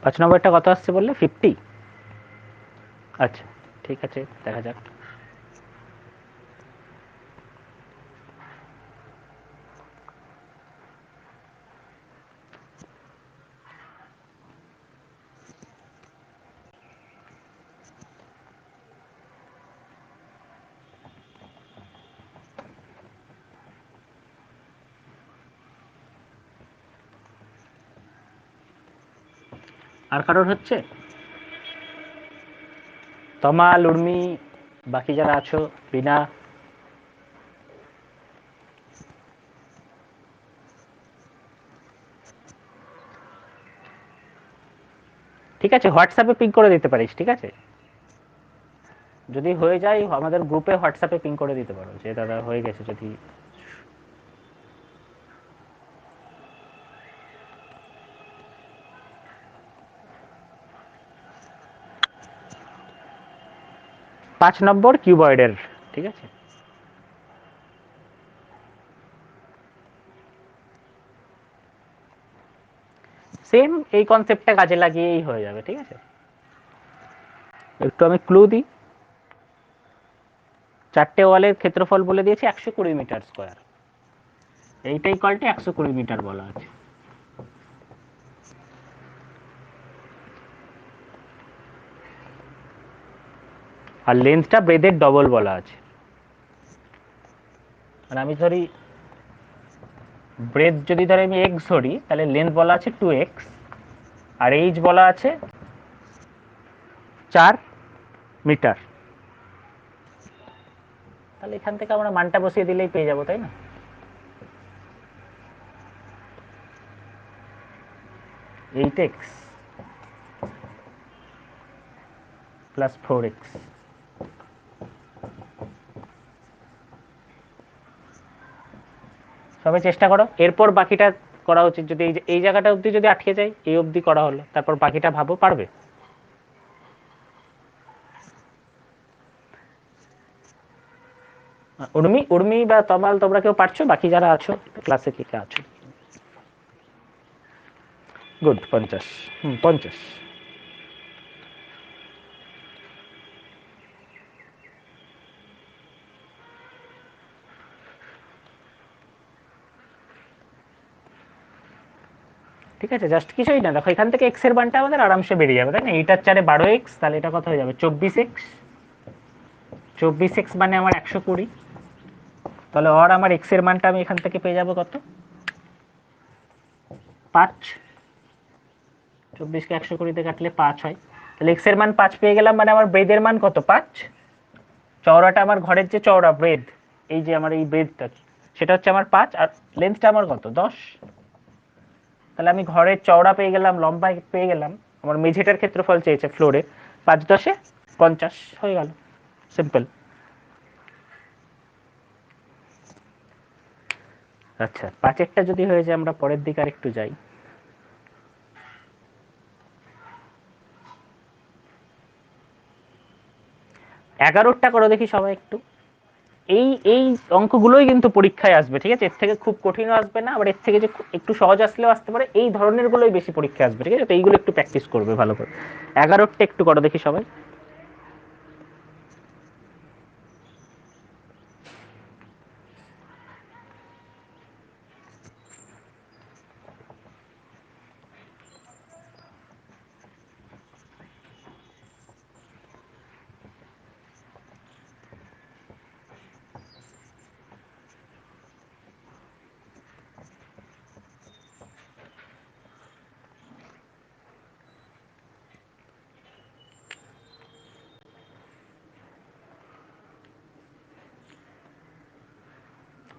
পাঁচ নম্বরটা কত আসছে বললে? 50। আচ্ছা, ঠিক আছে, দেখা যাক। আর কারোর হচ্ছে? তমাল, উর্মি, বাকি যারা আছো, বিনা। ঠিক আছে, হোয়াটসঅ্যাপে পিং করে দিতে পারিস, ঠিক আছে? যদি হয়ে যায় আমাদের গ্রুপে হোয়াটসঅ্যাপে পিং করে দিতে পারো যে দাদা হয়ে গেছে। যদি 5 নম্বর কিউবয়েডের, ঠিক আছে? সেম এই কনসেপ্টটা কাজে লাগিয়েই হয়ে যাবে, ঠিক আছে? একটু আমি ক্লু দিই। 4টে ওয়ালের ক্ষেত্রফল বলে দিয়েছি 120 মিটার স্কোয়ার। এইটাই কলটা 120 মিটার বলা আছে। আর লেন্থটা ব্রেডের ডবল বলা আছে। মানে আমি ধরি ব্রেড যদি ধরে আমি এক্স ধরি, তাহলে লেন্থ বলা আছে 2x, আর এইচ বলা আছে 4 মিটার। তাহলে এখান থেকে আমরা মানটা বসিয়ে দিলেই পেয়ে যাবো, তাই না? Eight x plus 4x। সবাই চেষ্টা করো, এরপর বাকিটা করা উচিত। যদি এই জায়গাটা অবধি যদি আটকে যায়, এই অবধি করা হলো, তারপর বাকিটা ভাবো, পারবে? উর্মি, উর্মি বা তমাল, তোমরা কেউ পারছো? বাকি যারা আছো ক্লাসে, কে কে আছো? গুড, 50। 50। ঠিক আছে, জাস্ট কিছুই না, দেখো এখান থেকে এক্স এর মানটা আমাদের আরামসে বেরিয়ে যাবে, তাই না? এইটার 4-এ 12x, তাহলে এটা কত হয়ে যাবে? 24x। 24x মানে আমার 120। তাহলে আর আমার এক্স এর মানটা আমি এখান থেকে পেয়ে যাবো কত? 5। 24কে 120 কাটলে 5 হয়। তাহলে এক্স এর মান 5 পেয়ে গেলাম, মানে আমার ব্রেডের মান কত? 5। চওড়াটা আমার ঘরের যে চওড়া ব্রেড, এই যে আমার এই ব্রেডটা, সেটা হচ্ছে আমার 5, আর লেন্থটা আমার কত? 10। তাহলে আমি ঘরের চওড়া পেয়ে গেলাম, লম্বা পেয়ে গেলাম। আমার মেঝেটার ক্ষেত্রফল চেয়েছে ফ্লোরে, 5×10 = 50 হয়ে গেল। সিম্পল। আচ্ছা, 5-এরটা যদি হয়ে যায়, আমরা পরের দিকে আর একটু যাই। 11টা করো দেখি সবাই একটু। এই এই অঙ্কগুলোই কিন্তু পরীক্ষায় আসবে, ঠিক আছে? এর থেকে খুব কঠিনও আসবে না, আবার এর থেকে যে একটু সহজ আসলেও আসতে পারে। এই ধরনের গুলোই বেশি পরীক্ষায় আসবে, ঠিক আছে? তো এইগুলো একটু প্র্যাকটিস করবে ভালো করে। 11টা একটু করো দেখি সবাই।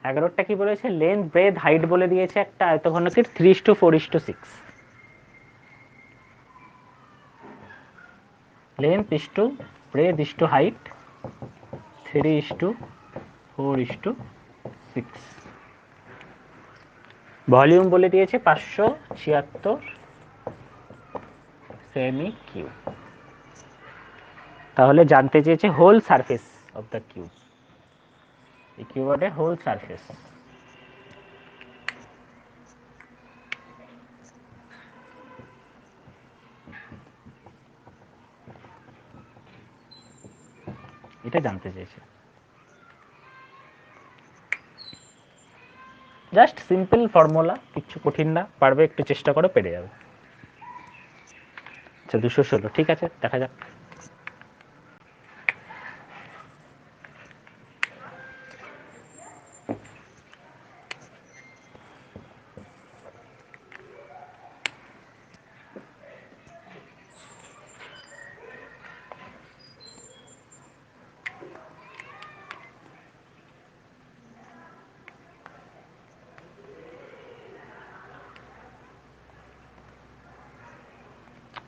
এগারোটা কি বলেছে? লেন্থ, ব্রেথ, হাইট বলে দিয়েছে একটা আয়তঘনকের 3:4:6। Length is to breadth is to height 3:4:6। Volume বলে দিয়েছে 576 সেমি কিউব। তাহলে জানতে চেয়েছে whole surface of the cube, এই কিউবের হোল সারফেস। এটা জানতে চেয়েছে। জাস্ট সিম্পল ফর্মুলা, কিছু কঠিন না, পারবে, একটু চেষ্টা করো, পেরে যাবে। আচ্ছা, 216, ঠিক আছে, দেখা যাক।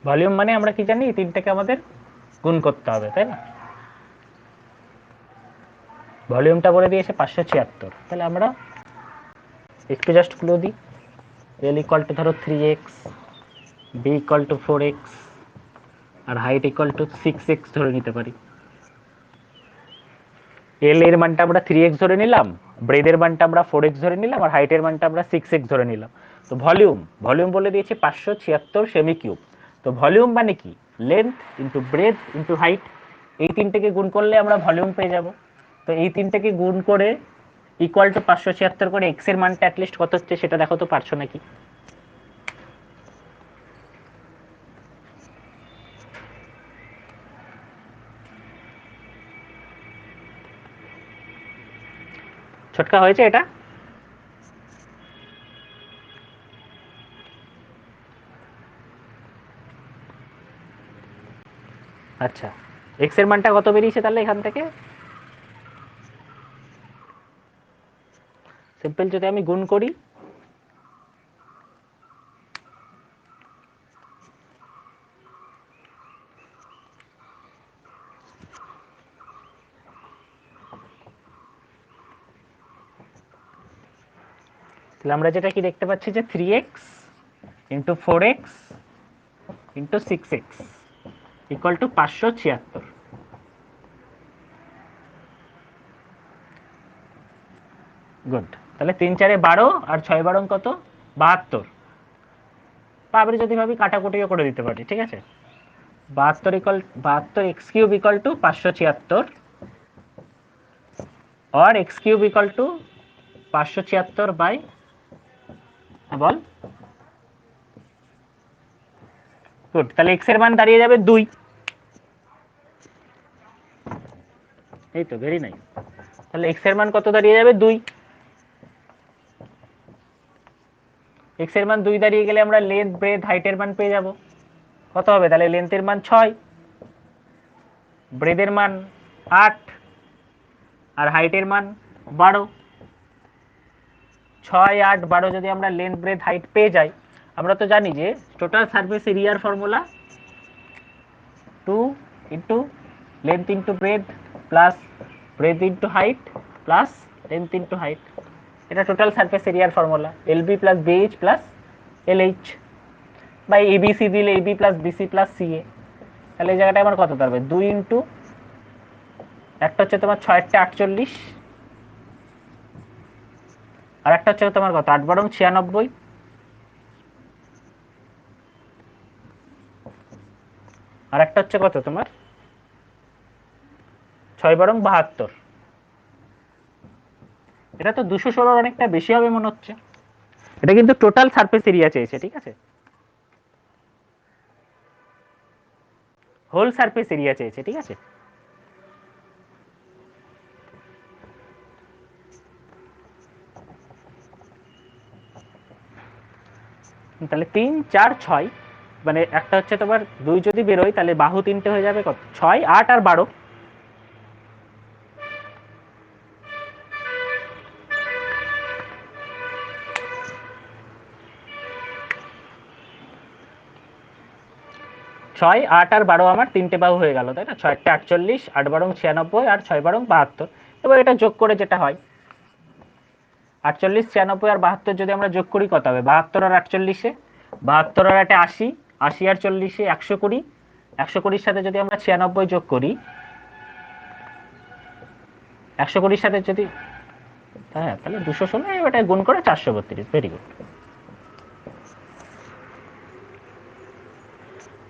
ভলিউম মানে আমরা কি জানি, এই তিনটাকে আমাদের গুণ করতে হবে, তাই না? ভলিউমটা বলে দিয়েছে 576, তাহলে আমরা একটু জাস্ট ক্লু দিই। এল ইকুয়াল টু ধরো 3x, b equal to 4x, আর হাইট ইকুয়াল টু 6x ধরে নিতে পারি। এল এর মানটা আমরা 3x ধরে নিলাম, ব্রেডের মানটা আমরা 4x ধরে নিলাম, আর হাইটের মানটা আমরা 6x ধরে নিলাম। তো ভলিউম, ভলিউম বলে দিয়েছি 576 সেমি কিউব। তো ভলিউম মানে কি, length into breadth into height, এই তিনটেকে গুণ করলে আমরা ভলিউম পেয়ে যাব। তো এই তিনটেকে গুণ করে ইকুয়াল টু 576 করে এক্স এর মানটা অ্যাটলিস্ট কত হচ্ছে সেটা দেখো তো, পারছো নাকি? ছোটকা হয়েছে এটা? আচ্ছা, এক্স এর মানটা কত বেরিয়েছে তাহলে এখান থেকে? সিম্পল যদি আমি গুণ করি, তাহলে আমরা যেটা কি দেখতে পাচ্ছি যে 3x into 4x into 6x equal to 576। Good. তাহলে 3 4 12 আর 6 12 কত, 72। বা আমরা যদি ভাবি কাটাকুটিও করে দিতে পারি, ঠিক আছে। 72 equal 72 x cube equal to 576, और x cube equal to 576 by, বল। গুড, তাহলে এক্স এর মান দাঁড়িয়ে যাবে 2। এই তো, ভেরি নাইস। তাহলে এক্স এর মান কত দাঁড়িয়ে যাবে, 2। এক্স এর মান 2 দাঁড়িয়ে গেলে আমরা লেন্থ ব্রেডথ হাইটের মান পেয়ে যাব। কত হবে তাহলে, লেন্থের মান 6, ব্রেডের মান 8, আর হাইটের মান 12। 6 8 12 যদি আমরা লেন্থ ব্রেডথ হাইট পেয়ে যাই, আমরা তো জানি যে টোটাল সারফেস এরিয়ার formula 2 into length into breadth plus breadth into height plus length into height. এটা টোটাল সারফেস এরিয়ার formula, LB plus BH plus LH by ABC দিলে AB plus BC plus CA. তাহলে এই জায়গাটা আমার কত দাঁড়াবে, 2 ইন্টু, একটা হচ্ছে তোমার 6 48, আর একটা হচ্ছে তোমার কত, 8 12 96, আর একটা হচ্ছে কত তোমার 6 12 72। এটা তো 216 অনেকটা বেশি হবে মনে হচ্ছে। এটা কিন্তু টোটাল সারফেস এরিয়া চেয়েছে, ঠিক আছে, হোল সারফেস এরিয়া চেয়েছে, ঠিক আছে। তাহলে 3 4 6, মানে একটা হচ্ছে তোমার 2 যদি বেরোয় তাহলে বাহু তিনটে হয়ে যাবে কত, 6 8 আর 12। 6 8 আর 12 আমার তিনটে বাহু হয়ে গেল, তাই না? 6 48, 8 12 96, আর 6 12 72। এবার এটা যোগ করে যেটা হয়, 48 96 আর 72 যদি আমরা যোগ করি কত হবে, 72 আর 48-এ, 72 আর 8-এ 80, 80 আর 40-এ 120, 120-র সাথে যদি আমরা 96 যোগ করি, 120-র সাথে যদি, হ্যাঁ, তাহলে 216, এটা গুণ করে 432। ভেরি গুড,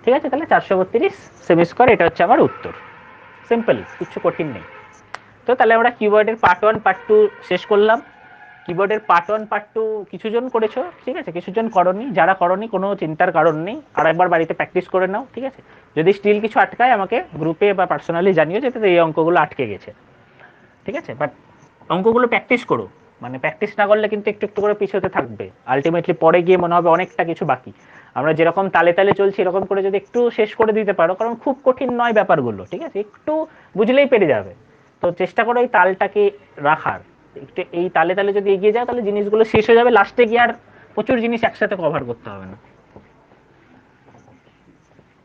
ঠিক আছে। তাহলে 432 সেমি স্কোয়ার, এটা হচ্ছে আমার উত্তর। সিম্পল, কিছু কঠিন নেই। তো তাহলে আমরা কিবোর্ডের পার্ট 1 পার্ট 2 শেষ করলাম। কিবোর্ডের পার্ট 1 পার্ট 2 কিছুজন করেছো, ঠিক আছে, কিছুজন করনি। যারা করনি কোনো চিন্তার কারণ নেই, আর একবার বাড়িতে প্র্যাকটিস করে নাও, ঠিক আছে। যদি স্টিল কিছু আটকায় আমাকে গ্রুপে বা পার্সোনালি জানিও যে এই অঙ্কগুলো আটকে গেছে, ঠিক আছে। বাট অঙ্কগুলো প্র্যাকটিস করো, মানে প্র্যাকটিস না করলে কিন্তু একটু একটু করে পিছোতে থাকবে, আলটিমেটলি পরে গিয়ে মনে হবে অনেকটা কিছু বাকি। আমরা যেরকম তালে তালে চলছি এরকম করে যদি একটু শেষ করে দিতে পারো, কারণ খুব কঠিন নয় ব্যাপারগুলো, ঠিক আছে, একটু বুঝলেই পেরে যাবে। তো চেষ্টা করো এই তালটাকে রাখার, একটু এই তালে তালে যদি এগিয়ে যাও তাহলে জিনিসগুলো শেষ হয়ে যাবে, লাস্টে গিয়ে আর প্রচুর জিনিস একসাথে কভার করতে হবে না।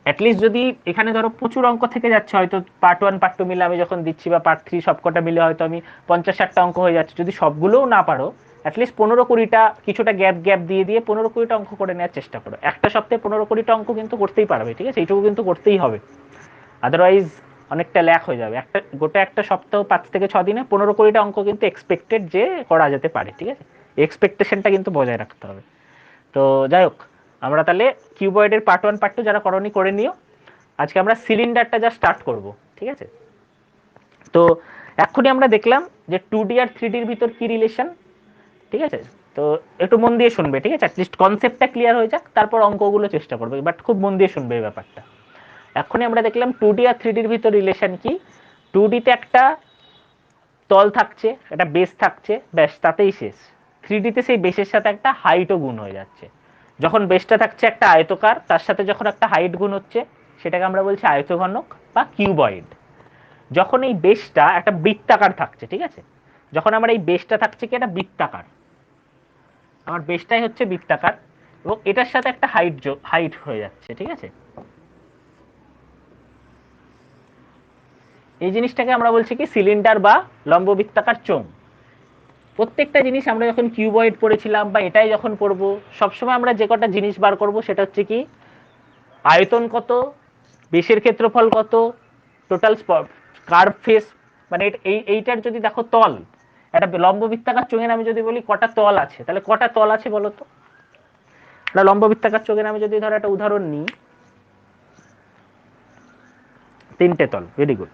অ্যাটলিস্ট যদি এখানে ধরো প্রচুর অঙ্ক থেকে যাচ্ছে, হয়তো পার্ট 1 পার্ট 2 মিলে আমি যখন দিচ্ছি, বা পার্ট 3 সবকটা মিলে হয়তো আমি 50-60টা অঙ্ক হয়ে যাচ্ছে, যদি সবগুলোও না পারো অ্যাটলিস্ট 15-20টা কিছুটা গ্যাপ গ্যাপ দিয়ে দিয়ে 15-20টা অঙ্ক করে নেওয়ার চেষ্টা করো। একটা সপ্তাহে 15-20টা অঙ্ক কিন্তু করতেই পারবে, ঠিক আছে, এইটুকু কিন্তু করতেই হবে, আদারওয়াইজ অনেকটা ল্যাক হয়ে যাবে। একটা সপ্তাহ 5 থেকে 6 দিনে 15-20টা অঙ্ক কিন্তু এক্সপেক্টেড যে করা যেতে পারে, ঠিক আছে, এক্সপেকটেশনটা কিন্তু বজায় রাখতে হবে। তো যাই হোক, আমরা তাহলে কিউবয়েডের পার্ট 1 পার্ট 2 যারা করনি করে নিও। আজকে আমরা সিলিন্ডারটা যা স্টার্ট করব, ঠিক আছে। তো এক্ষুনি আমরা দেখলাম যে 2D আর 3Dর ভিতর কি রিলেশন, ঠিক আছে। তো একটু মন দিয়ে শুনবে, ঠিক আছে, অ্যাটলিস্ট কনসেপ্টটা ক্লিয়ার হয়ে যাক, তারপর অঙ্কগুলো চেষ্টা করবে, বাট খুব মন দিয়ে শুনবে এই ব্যাপারটা। এক্ষুনি আমরা দেখলাম 2D আর 3Dর ভিতর রিলেশন কি। 2Dতে একটা তল থাকছে, একটা বেস থাকছে, ব্যাস তাতেই শেষ। 3Dতে সেই বেসের সাথে একটা হাইটও গুণ হয়ে যাচ্ছে। যখন বেসটা থাকছে একটা আয়তকার, তার সাথে যখন একটা হাইট গুণ হচ্ছে, সেটাকে আমরা বলছি আয়তঘনক বা কিউবয়েড। যখন এই বেসটা একটা বৃত্তাকার থাকছে, ঠিক আছে, যখন আমার এই বেসটা থাকছে কি একটা বৃত্তাকার, আমার বেসটাই হচ্ছে বৃত্তাকার, এবং এটার সাথে একটা হাইট হয়ে যাচ্ছে, ঠিক আছে, এই জিনিসটাকে আমরা বলছি কি সিলিন্ডার বা লম্ববৃত্তাকার চোঙ। প্রত্যেকটা জিনিস আমরা যখন কিউবয়েড পড়েছিলাম বা এটাই যখন পড়ব, সবসময় আমরা যে কটা জিনিস বার করব সেটা হচ্ছে কি আয়তন কত, বেসের ক্ষেত্রফল কত, টোটাল কার্ভ ফেস, মানে এইটার যদি দেখো তল, একটা লম্ববৃত্তাকার চোঙের আমি যদি বলি কটা তল আছে, তাহলে কটা তল আছে বলো তো। একটা লম্ববৃত্তাকার চোঙের আমি যদি ধরো একটা উদাহরণ নিই, 3টে তল, ভেরি গুড।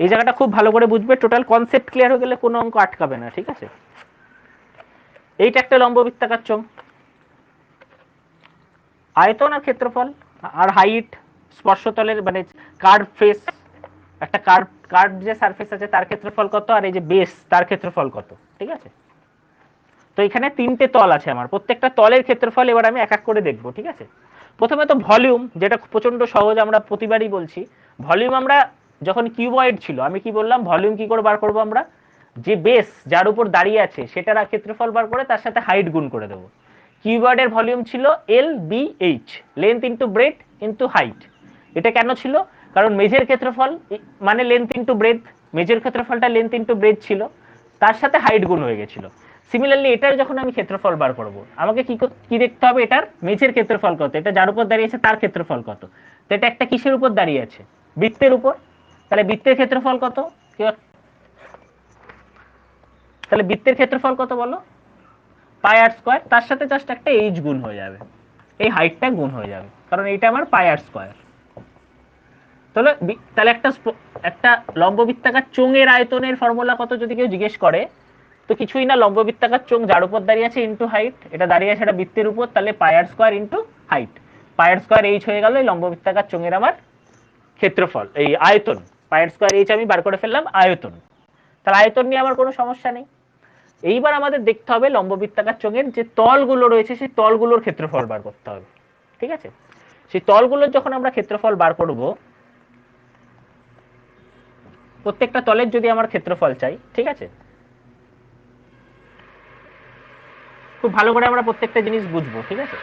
এই জায়গাটা খুব ভালো করে বুঝবে, টোটাল কনসেপ্ট ক্লিয়ার হয়ে গেলে কোনো অঙ্ক আটকাবে না, ঠিক আছে। এইটা একটা লম্ববৃত্তাকার চোঙ, আয়তন আর ক্ষেত্রফল আর হাইট, স্পর্শতলের মানে কার্ভ ফেস, একটা কার্ভ যে সারফেস আছে তার ক্ষেত্রফল কত, আর এই যে বেস তার ক্ষেত্রফল কত, ঠিক আছে। তো এখানে 3টে তল আছে আমার, প্রত্যেকটা তলের ক্ষেত্রফল এবার আমি এক এক করে দেখব, ঠিক আছে। প্রথমে তো ভলিউম, যেটা প্রচন্ড সহজ, আমরা প্রতিবারই বলছি। ভলিউম আমরা যখন কিউবয়েড ছিল, আমি কি বললাম, ভলিউম কি করে বার করব আমরা, যে বেস যার উপর দাঁড়িয়ে আছে সেটার ক্ষেত্রফল বার করে তার সাথে হাইট গুণ করে দেবো। কিউবয়েডের ভলিউম ছিল LBH, length into breadth into height. এটা কেন ছিল, কারণ মেজের ক্ষেত্রফল মানে লেন্থ ইন্টু ব্রেড, মেজের ক্ষেত্রফলটা লেন্থ ইন্টু ব্রেড ছিল, তার সাথে হাইট গুণ হয়ে গেছিল। সিমিলারলি এটার যখন আমি ক্ষেত্রফল বার করব, আমাকে কি দেখতে হবে, এটার মেজের ক্ষেত্রফল কত, এটা যার উপর দাঁড়িয়ে আছে তার ক্ষেত্রফল কত। তো এটা একটা কিসের উপর দাঁড়িয়ে আছে, বৃত্তের উপর, তাহলে বৃত্তের ক্ষেত্রফল কত, তাহলে বৃত্তের ক্ষেত্রফল কত বলো, পাই আর স্কয়ার, তার সাথে জাস্ট একটা এইচ গুণ হয়ে যাবে, এই হাইটটা গুণ হয়ে যাবে, কারণ এটা আমার পাই আর স্কয়ার। তাহলে তাহলে একটা লম্ববৃত্তাকার চোঙের আয়তনের ফর্মুলা কত যদি কেউ জিজ্ঞেস করে, তো কিছুই না, লম্ববৃত্তাকার চোঙ যার উপর দাঁড়িয়ে আছে ইন্টু হাইট, এটা দাঁড়িয়ে আছে এটা বৃত্তের উপর, তাহলে পাই আর স্কয়ার ইন্টু হাইট, পাই আর স্কয়ার এইচ হয়ে গেল এই লম্ববৃত্তাকার চোঙের আমার ক্ষেত্রফল, এই আয়তন। পাই আর স্কয়ার এইচ আমি বার করে ফেললাম আয়তন, তাহলে আয়তন নিয়ে আমার কোনো সমস্যা নেই। এইবার আমাদের দেখতে হবে লম্ববৃত্তাকার চোঙের যে তলগুলো রয়েছে সেই তলগুলোর ক্ষেত্রফল বার করতে হবে, ঠিক আছে। সেই তলগুলোর যখন আমরা ক্ষেত্রফল বার করব, প্রত্যেকটা তলের যদি আমার ক্ষেত্রফল চাই, ঠিক আছে, খুব ভালো করে আমরা প্রত্যেকটা জিনিস বুঝবো, ঠিক আছে।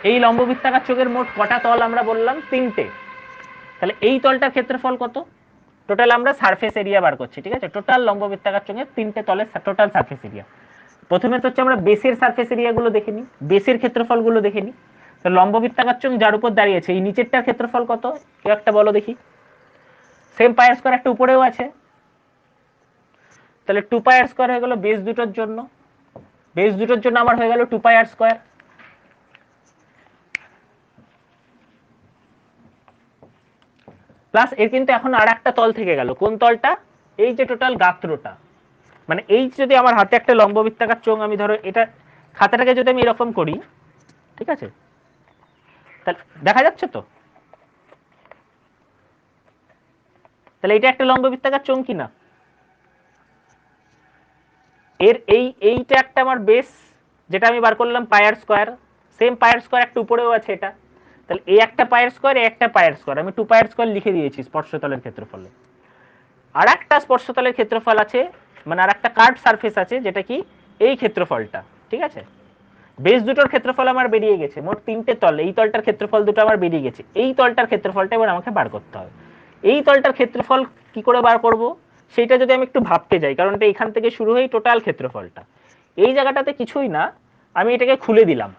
এই লম্ববৃত্তাকার চোঙের মোট কটা তল আমরা বললাম, 3টে। তাহলে এই তলটার ক্ষেত্রফল কত, টোটাল আমরা সারফেস এরিয়া বার করছি, ঠিক আছে, টোটাল লম্ববৃত্তাকার চোঙের 3টে তলের টোটাল সারফেস এরিয়া। প্রথমে তো হচ্ছে আমরা বেসের সারফেস এরিয়াগুলো দেখে নিই, বেসের ক্ষেত্রফলগুলো দেখে নিই। তো লম্ববৃত্তাকার চোঙ যার উপর দাঁড়িয়েছে এই নিচেরটার ক্ষেত্রফল কত, কেউ একটা বলো দেখি। সেম পাই আর স্কয়ার একটা উপরেও আছে, তাহলে 2 পাই আর স্কয়ার হয়ে গেল বেস দুটোর জন্য, বেস দুটোর জন্য আমার হয়ে গেল 2 পাই আর স্কয়ার। প্লাস এর কিন্তু এখন আর একটা তল থেকে গেল, কোন তলটা, এই যে টোটাল গাত্রটা, মানে এই যদি আমার হাতে একটা লম্ববৃত্তাকার চোঙ, আমি ধরো এটা খাতাটাকে যদি আমি এরকম করি, ঠিক আছে, তাহলে দেখা যাচ্ছে তো, তাহলে এটা একটা লম্ববৃত্তাকার চোঙ কিনা, এর এইটা একটা আমার বেস, যেটা আমি বার করলাম পাই আর স্কয়ার, সেম পাই আর স্কয়ার একটা উপরেও আছে এটা, তাহলে এই একটা পাই আর স্কয়ার, এই একটা পাই আর স্কয়ার, আমি 2 পাই আর স্কয়ার লিখে দিয়েছি স্পর্শতলের ক্ষেত্রফলে। আর একটা স্পর্শতলের ক্ষেত্রফল আছে, মানে আর একটা কার্ভ সারফেস আছে, যেটা কি এই ক্ষেত্রফলটা, ঠিক আছে। বেস দুটোর ক্ষেত্রফল আমার বেরিয়ে গেছে, মোট 3টে তল, এই তলটার ক্ষেত্রফল দুটো আমার বেরিয়ে গেছে, এই তলটার ক্ষেত্রফলটা এবার আমাকে বার করতে হবে। এই তলটার ক্ষেত্রফল কি করে বার করব সেটা যদি আমি একটু ভাবতে যাই, কারণ এটা এখান থেকে শুরু হয়ে টোটাল ক্ষেত্রফলটা, এই জায়গাটাতে কিছুই না, আমি এটাকে খুলে দিলাম।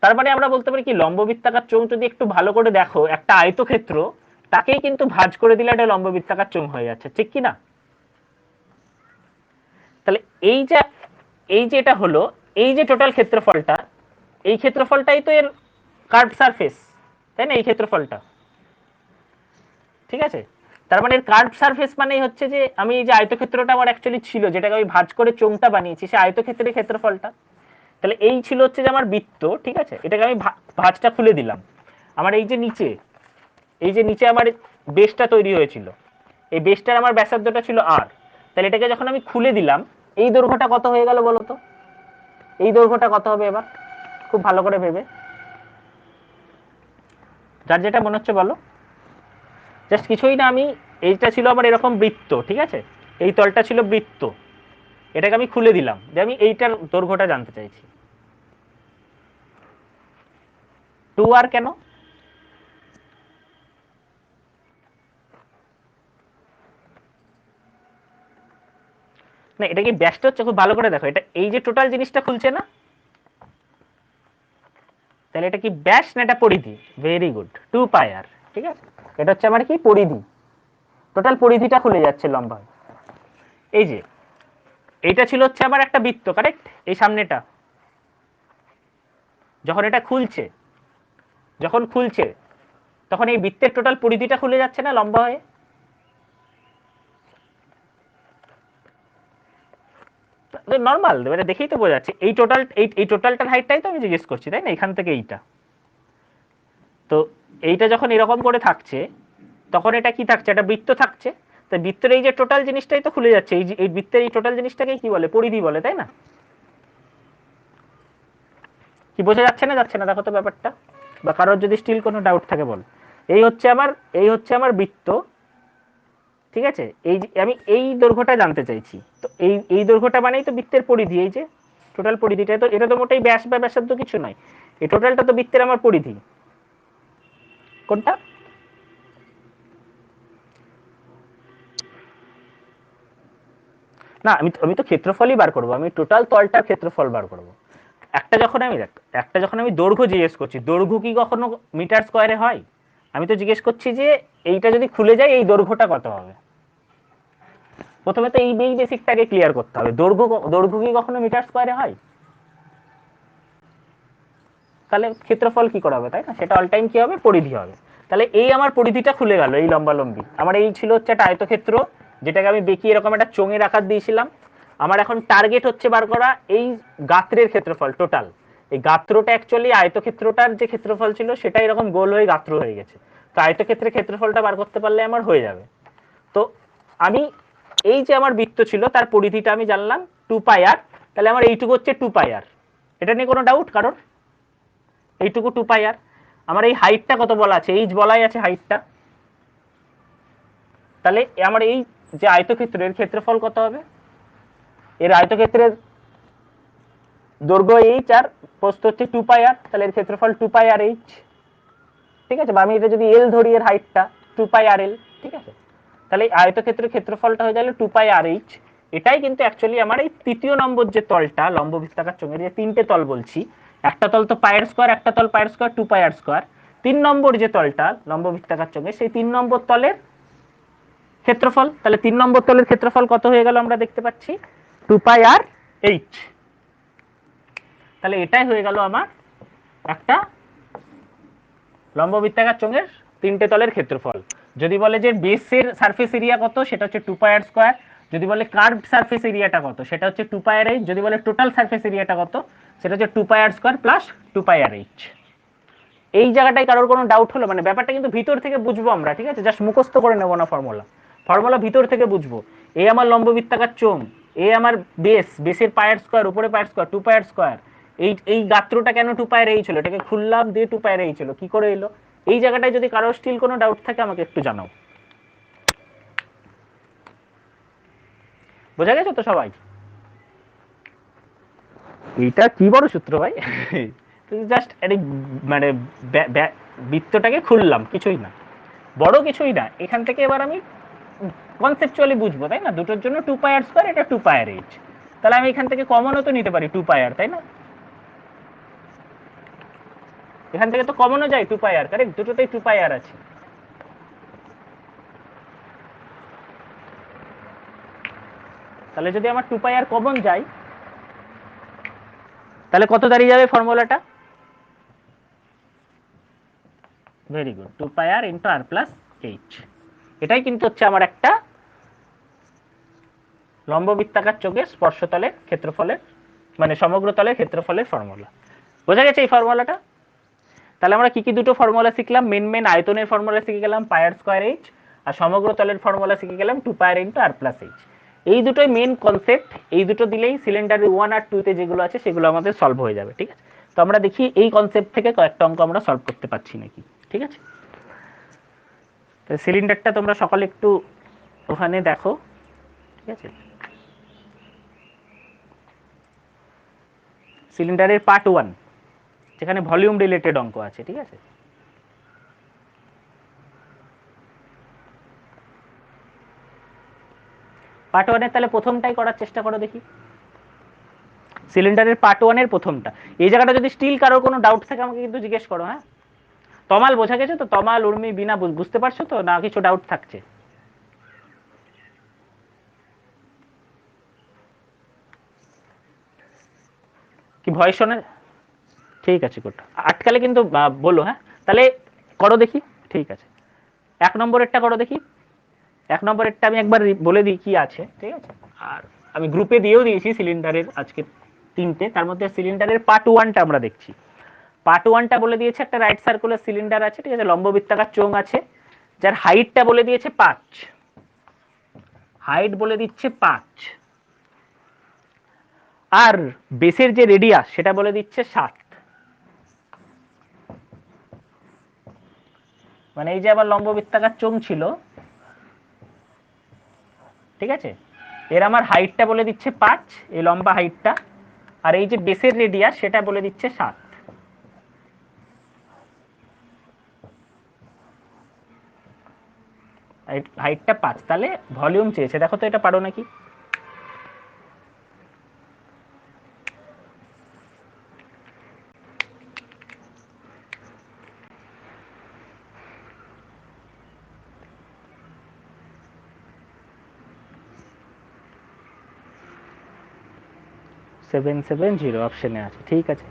তার মানে আমরা বলতে পারি কি, লম্ববৃত্তাকার চোঙ যদি একটু ভালো করে দেখো, একটা আয়তক্ষেত্র তাকেই কিন্তু ভাঁজ করে দিলে এটা লম্ববৃত্তাকার চোঙ হয়ে যাচ্ছে, ঠিক কি না? তাহলে এই যে এটা হলো, এই যে টোটাল ক্ষেত্রফলটা, এই ক্ষেত্রফলটাই তো এর কার্ভ সারফেস, তাই না? এই ক্ষেত্রফলটা, ঠিক আছে? তার মানে এর কার্ভ সারফেস মানেই হচ্ছে যে আমি এই যে আয়তক্ষেত্রটা আমার অ্যাকচুয়ালি ছিল, যেটাকে আমি ভাঁজ করে চোঙটা বানিয়েছি, সেই আয়তক্ষেত্রের ক্ষেত্রফলটা। তাহলে এই ছিল হচ্ছে যে আমার বৃত্ত, ঠিক আছে? এটাকে আমি ভাঁজটা খুলে দিলাম। আমার এই যে নিচে আমার বেসটা তৈরি হয়েছিল, এই বেসটার আমার ব্যাসার্ধটা ছিল আর। তাহলে এটাকে যখন আমি খুলে দিলাম, এই দৈর্ঘ্যটা কত হয়ে গেল বলো তো? এই দৈর্ঘ্যটা কত হবে এবার, খুব ভালো করে ভেবে, যার যেটা মনে হচ্ছে বলো। জাস্ট কিছুই না, আমি এইটা ছিল আমার এরকম বৃত্ত, ঠিক আছে? এই তলটা ছিল বৃত্ত, এটাকে আমি খুলে দিলাম, যে আমি এইটার দৈর্ঘ্যটা জানতে চাইছি। 2r কেন? না, এটা কি ব্যাসটা হচ্ছে, খুব ভালো করে দেখো, এটা এই যে টোটাল জিনিসটা খুলছে না, তাহলে এটা কি ব্যাস না এটা পরিধি? ভেরি গুড, 2πr, ঠিক আছে? এটা হচ্ছে আমার কি পরিধি, টোটাল পরিধিটা খুলে যাচ্ছে লম্বা। এই যে এইটা ছিল হচ্ছে আমার একটা বৃত্ত, কারেক্ট? এই সামনেটা যখন এটা খুলছে, যখন খুলছে তখন এই বৃত্তের টোটাল পরিধিটা খুলে যাচ্ছে না লম্বা হয়ে? নর্মাল, এবারে দেখেই তো বোঝা যাচ্ছে, এই টোটালটার হাইটটাই তো আমি জিজ্ঞেস করছি, তাই না? এখান থেকে এইটা, তো এইটা যখন এরকম করে থাকছে, তখন এটা কি থাকছে, একটা বৃত্ত থাকছে। তাই বৃত্তের এই যে টোটাল জিনিসটাই তো খুলে যাচ্ছে, এই যে এই বৃত্তের এই টোটাল জিনিসটাকে কি বলে? পরিধি বলে, তাই না? কি বোঝা যাচ্ছে না, যাচ্ছে না দেখো তো ব্যাপারটা, বা কারোর যদি স্টিল কোনো ডাউট থাকে বল। এই হচ্ছে আমার, এই হচ্ছে আমার বৃত্ত, ঠিক আছে? এই যে আমি এই দৈর্ঘ্যটা জানতে চাইছি, তো এই দৈর্ঘ্যটা মানেই তো বৃত্তের পরিধি, এই যে টোটাল পরিধিটা, তো এটা তো মোটেই ব্যাস বা ব্যাসার্ধ কিছু নয়, এই টোটালটা তো বৃত্তের আমার পরিধি। কোনটা? না, আমি তো ক্ষেত্রফলই বার করবো, আমি টোটাল তলটার ক্ষেত্রফল বার করবো। একটা যখন আমি দৈর্ঘ্য জিজ্ঞেস করছি, দৈর্ঘ্য কি কখনো মিটার স্কোয়ারে হয়? আমি তো জিজ্ঞেস করছি যে এইটা যদি খুলে যায় এই দৈর্ঘ্যটা কত হবে। প্রথমে তো এই বেসিকটাকে ক্লিয়ার করতে হবে, দৈর্ঘ্য কি কখনো মিটার স্কোয়ারে হয়? তাহলে ক্ষেত্রফল কি করা হবে, তাই না? সেটা অল টাইম কি হবে, পরিধি হবে। তাহলে এই আমার পরিধিটা খুলে গেল, এই লম্বালম্বি আমার এই ছিল হচ্ছে একটা আয়তক্ষেত্র, যেটাকে আমি বেঁকিয়ে এরকম একটা চোঙের আকার দিয়েছিলাম। আমার এখন টার্গেট হচ্ছে বার করা এই গাত্রের ক্ষেত্রফল টোটাল। এই গাত্রটা অ্যাকচুয়ালি আয়তক্ষেত্রটার যে ক্ষেত্রফল ছিল সেটা এরকম গোল হয়ে গাত্র হয়ে গেছে, তো আয়তক্ষেত্রের ক্ষেত্রফলটা বার করতে পারলে আমার হয়ে যাবে। তো আমি এই যে আমার বৃত্ত ছিল তার পরিধিটা আমি জানলাম 2πr, তাহলে আমার এইটুকু হচ্ছে 2πr। এটা নিয়ে কোনো ডাউট কারণ? এইটুকু 2πr। আমার এই হাইটটা কত বলা আছে, এইচ বলাই আছে হাইটটা, তাহলে আমার এই যে আয়তক্ষেত্রের ক্ষেত্রফল কত হবে, এর আয়তক্ষেত্রের দৈর্ঘ্য এইচ আর প্রস্থ হচ্ছে 2πr, তাহলে এর ক্ষেত্রফল 2πrh, ঠিক আছে? বা আমি এটা যদি এল ধরি, এর হাইটটা 2πrl, ঠিক আছে? তাহলে আয়তক্ষেত্রের ক্ষেত্রফলটা হয়ে গেল 2πrh। এটাই কিন্তু অ্যাকচুয়ালি আমার এই তৃতীয় নম্বর যে তলটা লম্ববৃত্তাকার চোঙের, যে তিনটে তল বলছি, একটা তল তো পায়ের স্কোয়ার, একটা তল পায়ের স্কোয়ার 2πr স্কোয়ার, 3 নম্বর যে তলটা লম্ববৃত্তাকার চোঙের, সেই 3 নম্বর তলের ক্ষেত্রফল। তাহলে 3 নম্বর তলের ক্ষেত্রফল কত হয়ে গেল আমরা দেখতে পাচ্ছি, 2πrh। তাহলে এটাই হয়ে গেল আমার একটা লম্ববৃত্তাকার চোঙের তিনটে তলের ক্ষেত্রফল। যদি বলে যে বেসের সারফেস এরিয়া কত, সেটা হচ্ছে 2πr স্কোয়ার। যদি বলে কার্ভ সারফেস এরিয়াটা কত, সেটা হচ্ছে 2πrh। যদি বলে টোটাল সারফেস এরিয়াটা কত, সেটা হচ্ছে 2πr স্কোয়ার প্লাস 2πrh। এই জায়গাটায় কারোর কোনো ডাউট হলো? মানে ব্যাপারটা কিন্তু ভিতর থেকে বুঝবো আমরা, ঠিক আছে? জাস্ট মুখস্থ করে নেবো না, ফর্মুলা ভিতর থেকে বুঝবো। এই আমার লম্ববৃত্তাকার চোঙ, এই আমার বেসের পায়ের স্কোয়ার, উপরে পায়ের স্কোয়ার 2πr স্কোয়ার। এই গাত্রটা কেন 2πrh হলো, এটাকে খুললাম দিয়ে 2πrh হলো, কি করে এলো? এই জায়গাটায় যদি কারোর স্টিল কোনো ডাউট থাকে আমাকে একটু জানাও। বোঝা গেছে তো সবাই? এটা কি বড় সূত্র ভাই, জাস্ট মানে বৃত্তটাকে খুললাম, কিছুই না, বড় কিছুই না। এখান থেকে এবার আমি কনসেপচুয়ালি বুঝবো, তাই না? দুটোর জন্য 2πr², এটা 2πr/h, তাহলে আমি এখান থেকে কমনও তো নিতে পারি 2πr, তাই না? এখান থেকে তো কমনও যায় 2πr, কারেক্ট? দুটোতেই 2πr আছে। তাহলে যদি আমার 2πr কমন যায়, তাহলে কত দাঁড়িয়ে যাবে ফর্মুলাটা? Very good, 2πr × r+h। এটাই কিন্তু হচ্ছে আমার একটা লম্ব বৃত্তাকার চোখের স্পর্শতলের ক্ষেত্রফলের, মানে সমগ্র তলের ক্ষেত্রফলের ফর্মুলা। বোঝা গেছে এই ফর্মুলাটা? তাহলে আমরা কি কি দুটো ফর্মুলা শিখলাম? মেন আয়তনের ফর্মুলা শিখে গেলাম πr²h, আর সমগ্র তলের ফর্মুলা শিখে গেলাম 2πr × r+h। এই দুটোই মেন কনসেপ্ট, এই দুটো দিলেই সিলিন্ডারের 1 আর 2 তে যেগুলো আছে সেগুলো আমাদের সলভ হয়ে যাবে, ঠিক আছে? তো আমরা দেখি এই কনসেপ্ট থেকে কয়েকটা অঙ্ক আমরা সলভ করতে পারছি নাকি, ঠিক আছে? তো সিলিন্ডারটা তোমরা সকালে একটু ওখানে দেখো, ঠিক আছে? সিলিন্ডারের পার্ট 1, যেখানে ভলিউম রিলেটেড অঙ্ক আছে, ঠিক আছে? পার্ট 1 এর তাহলে প্রথমটাই করার চেষ্টা করো দেখি। সিলিন্ডারের পার্ট 1 এর প্রথমটা। এই জায়গাটা যদি স্টিল কারোর কোনো ডাউট থাকে আমাকে কিন্তু জিজ্ঞেস করো, হ্যাঁ? তমাল বোঝা গেছে তো? তমাল, উর্মি, বিনা বুঝতে পারছো তো, না কিছু ডাউট থাকছে? কি ভয়েস শোনে? ঠিক আছে, গুড। আটকালে কিন্তু বলো, হ্যাঁ? তাহলে করো দেখি, ঠিক আছে। 1 নম্বরেরটা করো দেখি। 1 নম্বরেরটা আমি একবার বলে দিই কি আছে, ঠিক আছে? আর আমি গ্রুপে দিয়েও দিয়েছি সিলিন্ডারের আজকে 3টে, তার মধ্যে সিলিন্ডারের পার্ট 1টা আমরা দেখছি। পার্ট 1টা বলে দিয়েছে একটা রাইট সার্কুলার সিলিন্ডার আছে, ঠিক আছে? লম্ব বৃত্তাকার চোঙ আছে, যার হাইটটা বলে দিয়েছে 5, হাইট বলে দিচ্ছে 5, আর বেসের যে রেডিয়াস সেটা বলে দিচ্ছে 7। মানে এই যে আবার লম্ব বৃত্তাকার চোঙ ছিল, ঠিক আছে? এর আমার হাইটটা বলে দিচ্ছে 5, এই লম্বা হাইটটা, আর এই যে বেসের রেডিয়াস সেটা বলে দিচ্ছে 7, হাইটটা 5। তাহলে ভলিউম চেয়েছে, দেখো তো এটা পারো নাকি? সেভেন সেভেন জিরো অপশনে আছে, ঠিক আছে।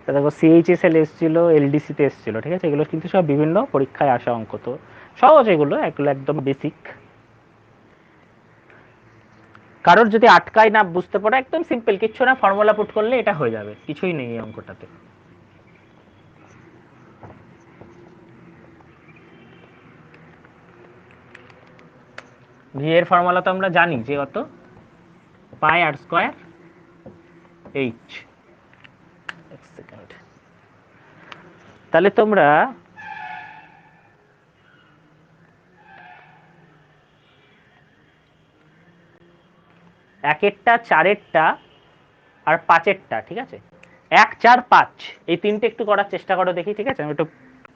তা দেখো সিএইচএসএল এসেছিল, এলডিসিতে এসেছিল, ঠিক আছে? এগুলো কিন্তু সব বিভিন্ন পরীক্ষায় আসা অঙ্ক, তো সহজ এগুলো, এগুলো একদম বেসিক। কারোর যদি আটকায় না বুঝতে পারো, একদম সিম্পল, কিচ্ছু না, ফর্মুলা পুট করলে এটা হয়ে যাবে, কিছুই নেই এই অঙ্কটাতে। ভি এর ফর্মুলা তো আমরা জানি যে কত, πr²h। এক সেকেন্ড। তাহলে তোমরা একেরটা, চারেরটা আর পাঁচেরটা, ঠিক আছে? 1, 4, 5 এই তিনটে একটু করার চেষ্টা করো দেখি, ঠিক আছে? আমি একটু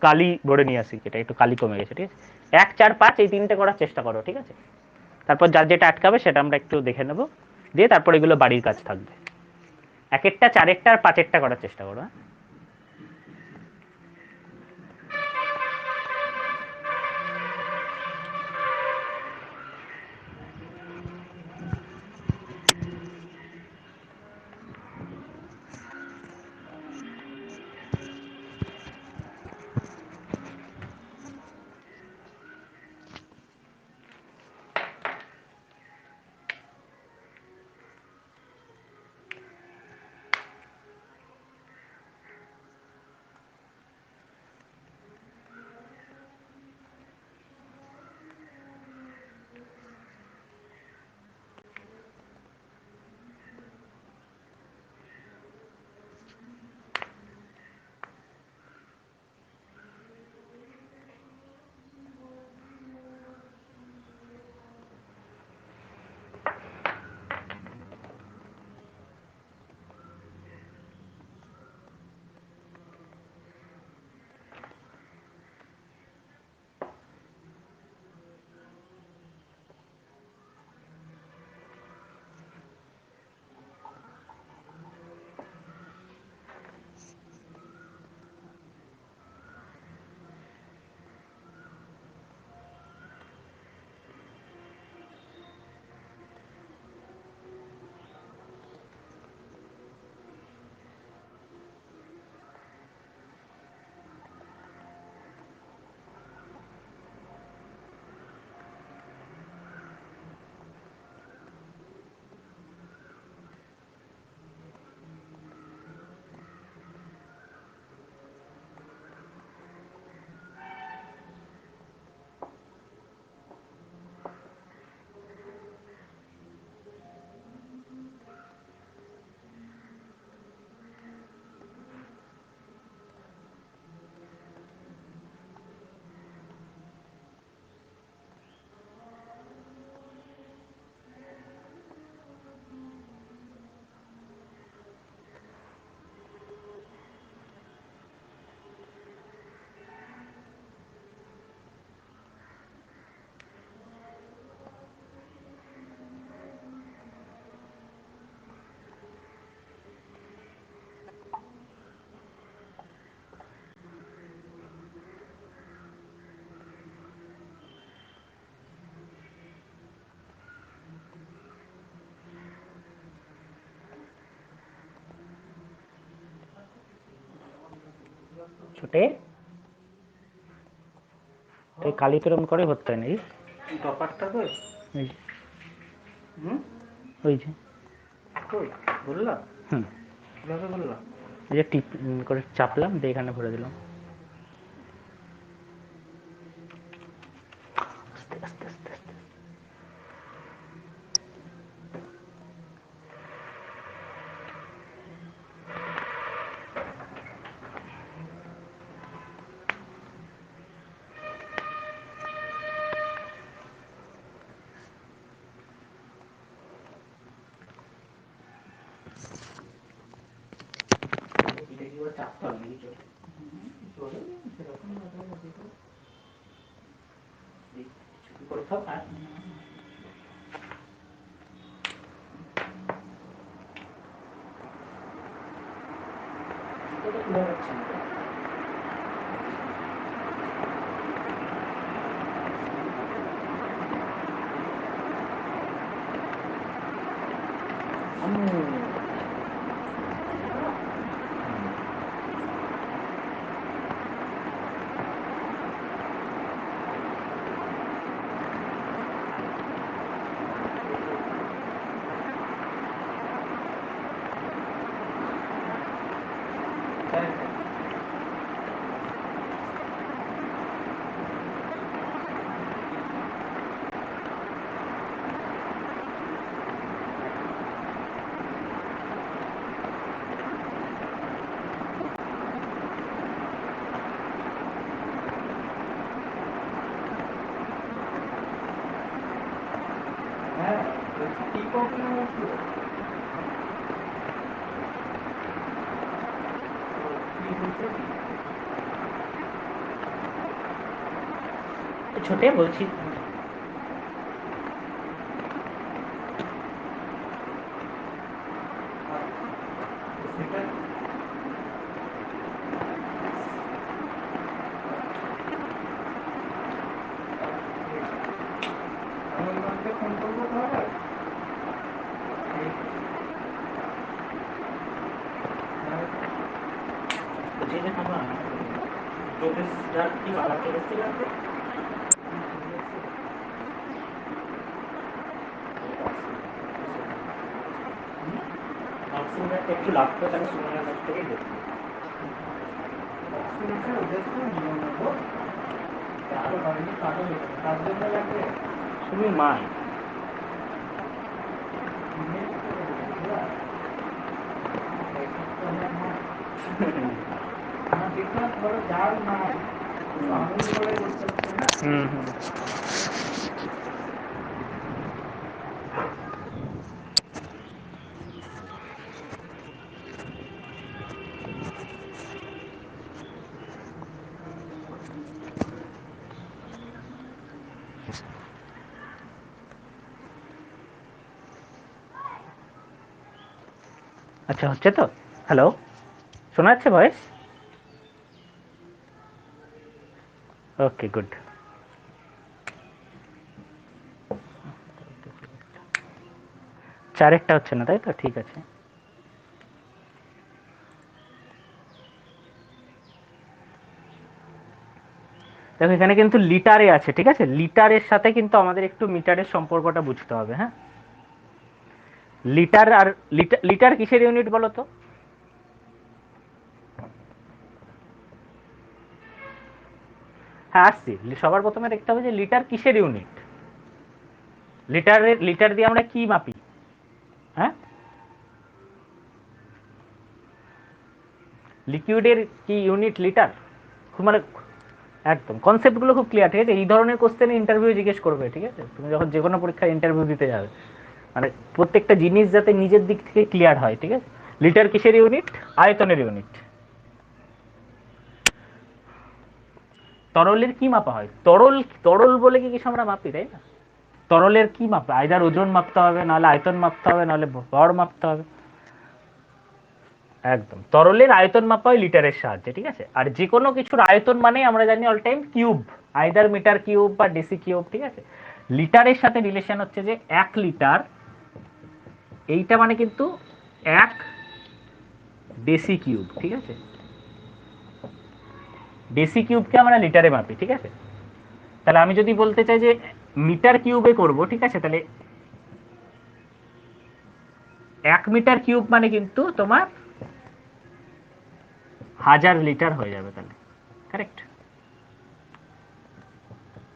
কালি ভরে নিয়ে আসি, এটা একটু কালি কমে গেছে, ঠিক আছে? 1, 4, 5 এই তিনটে করার চেষ্টা করো, ঠিক আছে? তারপর যার যেটা আটকাবে সেটা আমরা একটু দেখে নেব, দিয়ে তারপর এগুলো বাড়ির কাজ থাকবে। একেরটা, চারেরটা আর পাঁচেরটা করার চেষ্টা করো, হ্যাঁ? ছোটে তুই কালি প্রেরণ করে হতে নেই টপারটা তো এই যে ওই যে বললাম হুম কিভাবে বললাম এই যে টিপ করে চাপলাম দিয়ে এখানে ভরে দিলাম আস্তে আস্তে আস্তে আস্তে চাপতে হবে নাকি করে থাক আর এটা খুলে যাচ্ছে না ছোটে বলছি একটু লাগতো তাহলে সুমানের কাছ থেকে দেখবো তুমি মাই আচ্ছা হচ্ছে তো হ্যালো শোনা যাচ্ছে ভয়েস ওকে গুড চারেরটা হচ্ছে না তাই তো ঠিক আছে দেখো এখানে কিন্তু লিটারে আছে ঠিক আছে লিটারের সাথে কিন্তু আমাদের একটু মিটারের সম্পর্কটা বুঝতে হবে হ্যাঁ লিটার আর লিটার লিটার কিসের ইউনিট বলো তো হ্যাঁ আসছি সবার প্রথমে দেখতে হবে যে লিটার কিসের ইউনিট লিটার দিয়ে আমরা কি মাপি হ্যাঁ লিকুইডের কি ইউনিট লিটার মানে একদম কনসেপ্টগুলো খুব ক্লিয়ার ঠিক আছে এই ধরনের কোশ্চেনে ইন্টারভিউ জিজ্ঞেস করবে ঠিক আছে তুমি যখন যে কোনো পরীক্ষায় ইন্টারভিউ দিতে যাবে মানে প্রত্যেকটা জিনিস যাতে নিজের দিক থেকে ক্লিয়ার হয় ঠিক আছে লিটার কিসের ইউনিট আয়তনের ইউনিট তরলের কি মাপা হয় তরল বলে কি কিছু আমরা মাপি তাই না তরলের কি মাপা আইদার ওজন মাপতে হবে নাহলে আয়তন মাপতে হবে নাহলে ভর মাপতে হবে একদম তরলের আয়তন মাপা হয় লিটারের সাহায্যে ঠিক আছে আর যে কোনো কিছুর আয়তন মানে আমরা জানি all time cube either metre cube বা ডেসি কিউব ঠিক আছে লিটারের সাথে রিলেশন হচ্ছে যে 1 লিটার এইটা মানে কিন্তু 1 ডেসি কিউব ঠিক আছে ডেসি কিউবকে আমরা লিটারে মাপি, ঠিক আছে? তাহলে আমি যদি বলতে চাই যে মিটার কিউবে করব, ঠিক আছে, তাহলে 1 মিটার কিউব মানে কিন্তু তোমার 1000 লিটার হয়ে যাবে, তাহলে কারেক্ট?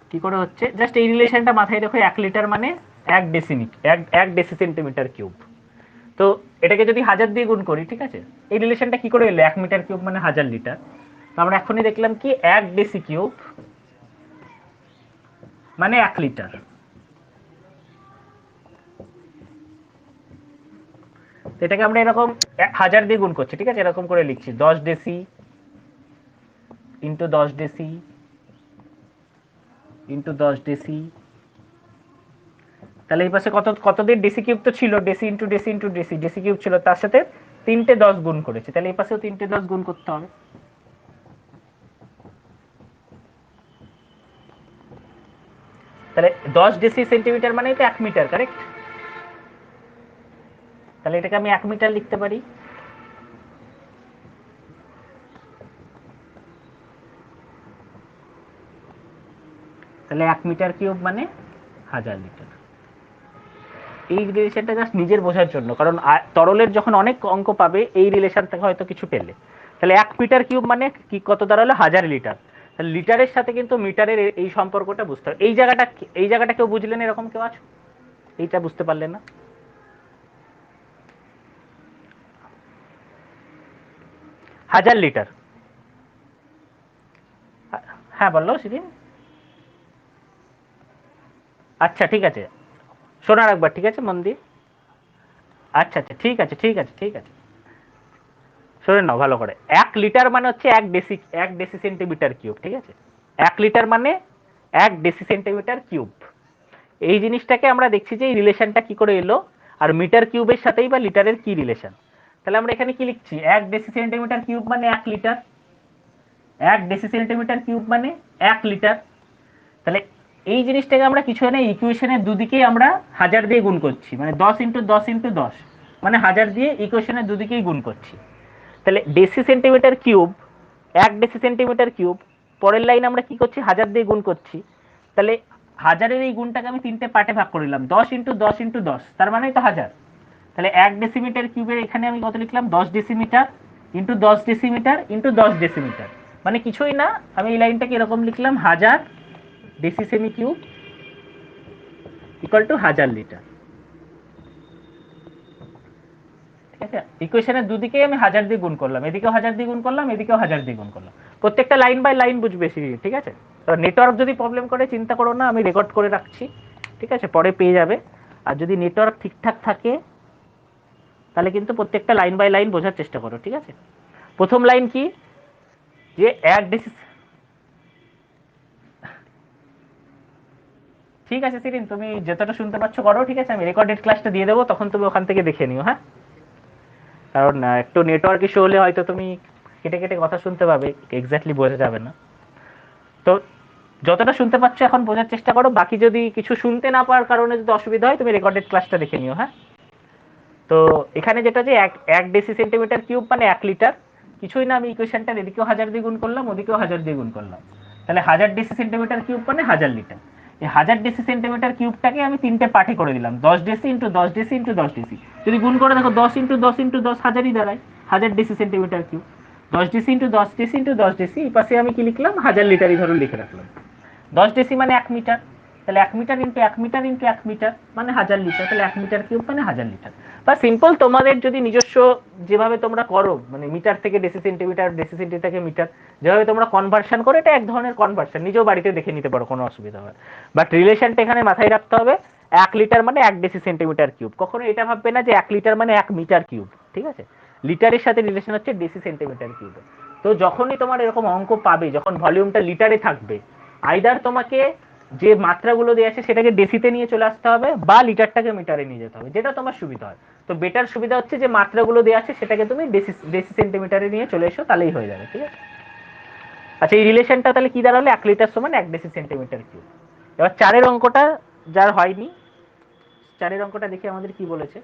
কি করে হচ্ছে, জাস্ট এই রিলেশনটা মাথায় রেখো, 1 লিটার মানে 1 ডেসি সেন্টিমিটার কিউব। তো এটাকে যদি 1000 দিয়ে গুণ করি, ঠিক আছে, এই রিলেশনটা কি করে এলো, 1 মিটার কিউব মানে 1000 লিটার। তো আমরা এখনই দেখলাম কি 1 ডেসি কিউব মানে 1 লিটার। তো এটাকে আমরা এরকম 1000 দিয়ে গুণ করছি, ঠিক আছে, এরকম করে লিখছি 10 deci into 10 deci into 10 deci. তাহলে এই পাশে কত কত দিয়ে ডেসি কিউব তো ছিল, deci into deci into deci, deci cube ছিল, তার সাথে 3টে 10 গুণ করেছে, তাহলে এই পাশেও 3টে 10 গুণ করতে হবে। তাহলে 10 ডেসি সেন্টিমিটার মানে তো 1 মিটার, কারেক্ট? তাহলে এটাকে আমি 1 মিটার লিখতে পারি। তাহলে 1 মিটার কিউব মানে 1000 লিটার। এই রিলেশনটা জাস্ট নিজের বোঝার জন্য, কারণ তরলের যখন অনেক অঙ্ক পাবে এই রিলেশন থেকে হয়তো কিছু পেলে। তাহলে 1 মিটার কিউব মানে কি, কত দাঁড়ালো, 1000 লিটার। তাহলে লিটারের সাথে কিন্তু মিটারের এই সম্পর্কটা বুঝতে হবে। এই জায়গাটা কেউ বুঝলেন, এরকম কেউ আছো এইটা বুঝতে পারলেন না? 1000 লিটার। হ্যাঁ বললো সেদিন। আচ্ছা ঠিক আছে, শোনার একবার, ঠিক আছে, মন দিয়ে। আচ্ছা আচ্ছা, ঠিক আছে ঠিক আছে ঠিক আছে, শুনে নাও ভালো করে। 1 লিটার মানে হচ্ছে 1 ডেসি সেন্টিমিটার কিউব, ঠিক আছে? 1 লিটার মানে 1 ডেসি সেন্টিমিটার কিউব। এই জিনিসটাকে আমরা দেখছি যে এই রিলেশনটা কি করে এলো, আর মিটার কিউবের সাথেই বা লিটারের কি রিলেশন। তাহলে আমরা এখানে কি লিখছি, 1 ডেসি সেন্টিমিটার কিউব মানে 1 লিটার, 1 ডেসি সেন্টিমিটার কিউব মানে 1 লিটার। তাহলে এই জিনিসটাকে আমরা কিছু না, ইকুয়েশনের দুদিকেই আমরা 1000 দিয়ে গুণ করছি, মানে 10 ইন্টু 10 ইন্টু 10 মানে 1000 দিয়ে ইকুয়েশনের দুদিকেই গুণ করছি। তাহলে deci centimetre cube, 1 deci centimetre cube, পরের লাইন আমরা কি করছি, 1000 দিয়ে গুণ করছি। তাহলে 1000-এর এই গুণটাকে আমি 3টে পার্টে ভাগ করে নিলাম, 10 ইন্টু 10 ইন্টু 10, তার মানেই তো 1000। তাহলে 1 ডেসিমিটার কিউবের এখানে আমি কত লিখলাম, 10 decimetre into 10 decimetre into 10 decimetre, মানে কিছুই না, আমি এই লাইনটাকে এরকম লিখলাম, 1000 deci semi cube equal two 1000 litre. ঠিক আছে, ইকুয়েশনের দুদিকেই আমি 1000 দিয়ে গুণ করলাম, এদিকেও 1000 দিয়ে গুণ করলাম, এদিকেও 1000 দিয়ে গুণ করলাম। প্রত্যেকটা লাইন বাই লাইন বুঝবে, ঠিক আছে? নেটওয়ার্ক যদি প্রবলেম করে চিন্তা করো না, আমি রেকর্ড করে রাখছি, ঠিক আছে, পরে পেয়ে যাবে। আর যদি নেটওয়ার্ক ঠিকঠাক থাকে তাহলে কিন্তু প্রত্যেকটা লাইন বাই লাইন বোঝার চেষ্টা করো, ঠিক আছে? প্রথম লাইন কি, যে 1 ডেসি, ঠিক আছে সিরিন, তুমি যতটা শুনতে পাচ্ছ করো, ঠিক আছে, আমি রেকর্ডেড ক্লাসটা দিয়ে দেবো, তখন তুমি ওখান থেকে দেখে নিও, হ্যাঁ? কারণ একটু নেটওয়ার্ক ইস্যু হলে হয়তো তুমি কেটে কেটে কথা শুনতে পাবে, এক্স্যাক্টলি বোঝা যাবে না। তো যতটা শুনতে পাচ্ছ এখন বোঝার চেষ্টা করো, বাকি যদি কিছু শুনতে না পাওয়ার কারণে যদি অসুবিধা হয় তুমি রেকর্ডেড ক্লাসটা দেখে নিও, হ্যাঁ? তো এখানে যেটা, যে এক এক ডেসি সেন্টিমিটার কিউব মানে 1 লিটার, কিছুই না, আমি ইকুয়েশনটার এদিকেও 1000 দিয়ে গুণ করলাম, ওদিকেও 1000 দিয়ে গুণ করলাম, তাহলে 1000 ডেসি সেন্টিমিটার কিউব মানে 1000 লিটার। এই 1000 ডেসি সেন্টিমিটার কিউবটাকে আমি 3টে পার্টে করে দিলাম, 10 deci into 10 deci into 10 deci. যদি গুণ করে দেখো 10 ইন্টু 10 ইন্টু 10 1000ই দাঁড়ায়, 1000 deci centimetre cube. 10 deci into 10 deci, এই পাশে আমি কি লিখলাম, 1000 লিটারই ধরুন লিখে রাখলাম। 10 ডেসি মানে 1 মিটার, তাহলে 1 metre into 1 metre into 1 metre মানে 1000 লিটার, তাহলে 1 মিটার কিউব মানে 1000 লিটার। বা সিম্পল তোমাদের যদি নিজস্ব যেভাবে তোমরা করো, মানে মিটার থেকে ডেসি সেন্টিমিটার, ডেসি সেন্টিমিটার থেকে মিটার, যেভাবে তোমরা কনভার্সন করো, এটা এক ধরনের কনভার্সন, নিজেও বাড়িতে দেখে নিতে পারো, কোনো অসুবিধা হয়। বাট রিলেশনটা এখানে মাথায় রাখতে হবে, 1 লিটার মানে 1 ডেসি সেন্টিমিটার কিউব। কখনো এটা ভাববে না যে 1 লিটার মানে 1 মিটার কিউব, ঠিক আছে? লিটারের সাথে রিলেশন হচ্ছে ডেসি সেন্টিমিটার কিউব। তো যখনই তোমার এরকম অঙ্ক পাবে, যখন ভলিউমটা লিটারে থাকবে, আইদার তোমাকে যে মাত্রাগুলো দেওয়া আছে সেটাকে ডেসিতে নিয়ে চলে আসতে হবে, বা লিটারটাকে মিটারে নিয়ে যেতে হবে, যেটা তোমার সুবিধা হয়। তো বেটার সুবিধা হচ্ছে যে মাত্রাগুলো দেওয়া আছে সেটাকে তুমি ডেসি ডেসি সেন্টিমিটারে নিয়ে চলে এসো, তাহলেই হয়ে যাবে, ঠিক আছে? আচ্ছা, এই রিলেশনটা তাহলে কি দাঁড়ালো, 1 লিটার সমান 1 ডেসি সেন্টিমিটার কিউব। এবার চারের অঙ্কটা যার হয়নি, চারের অঙ্কটা দেখি আমাদের কি বলেছে।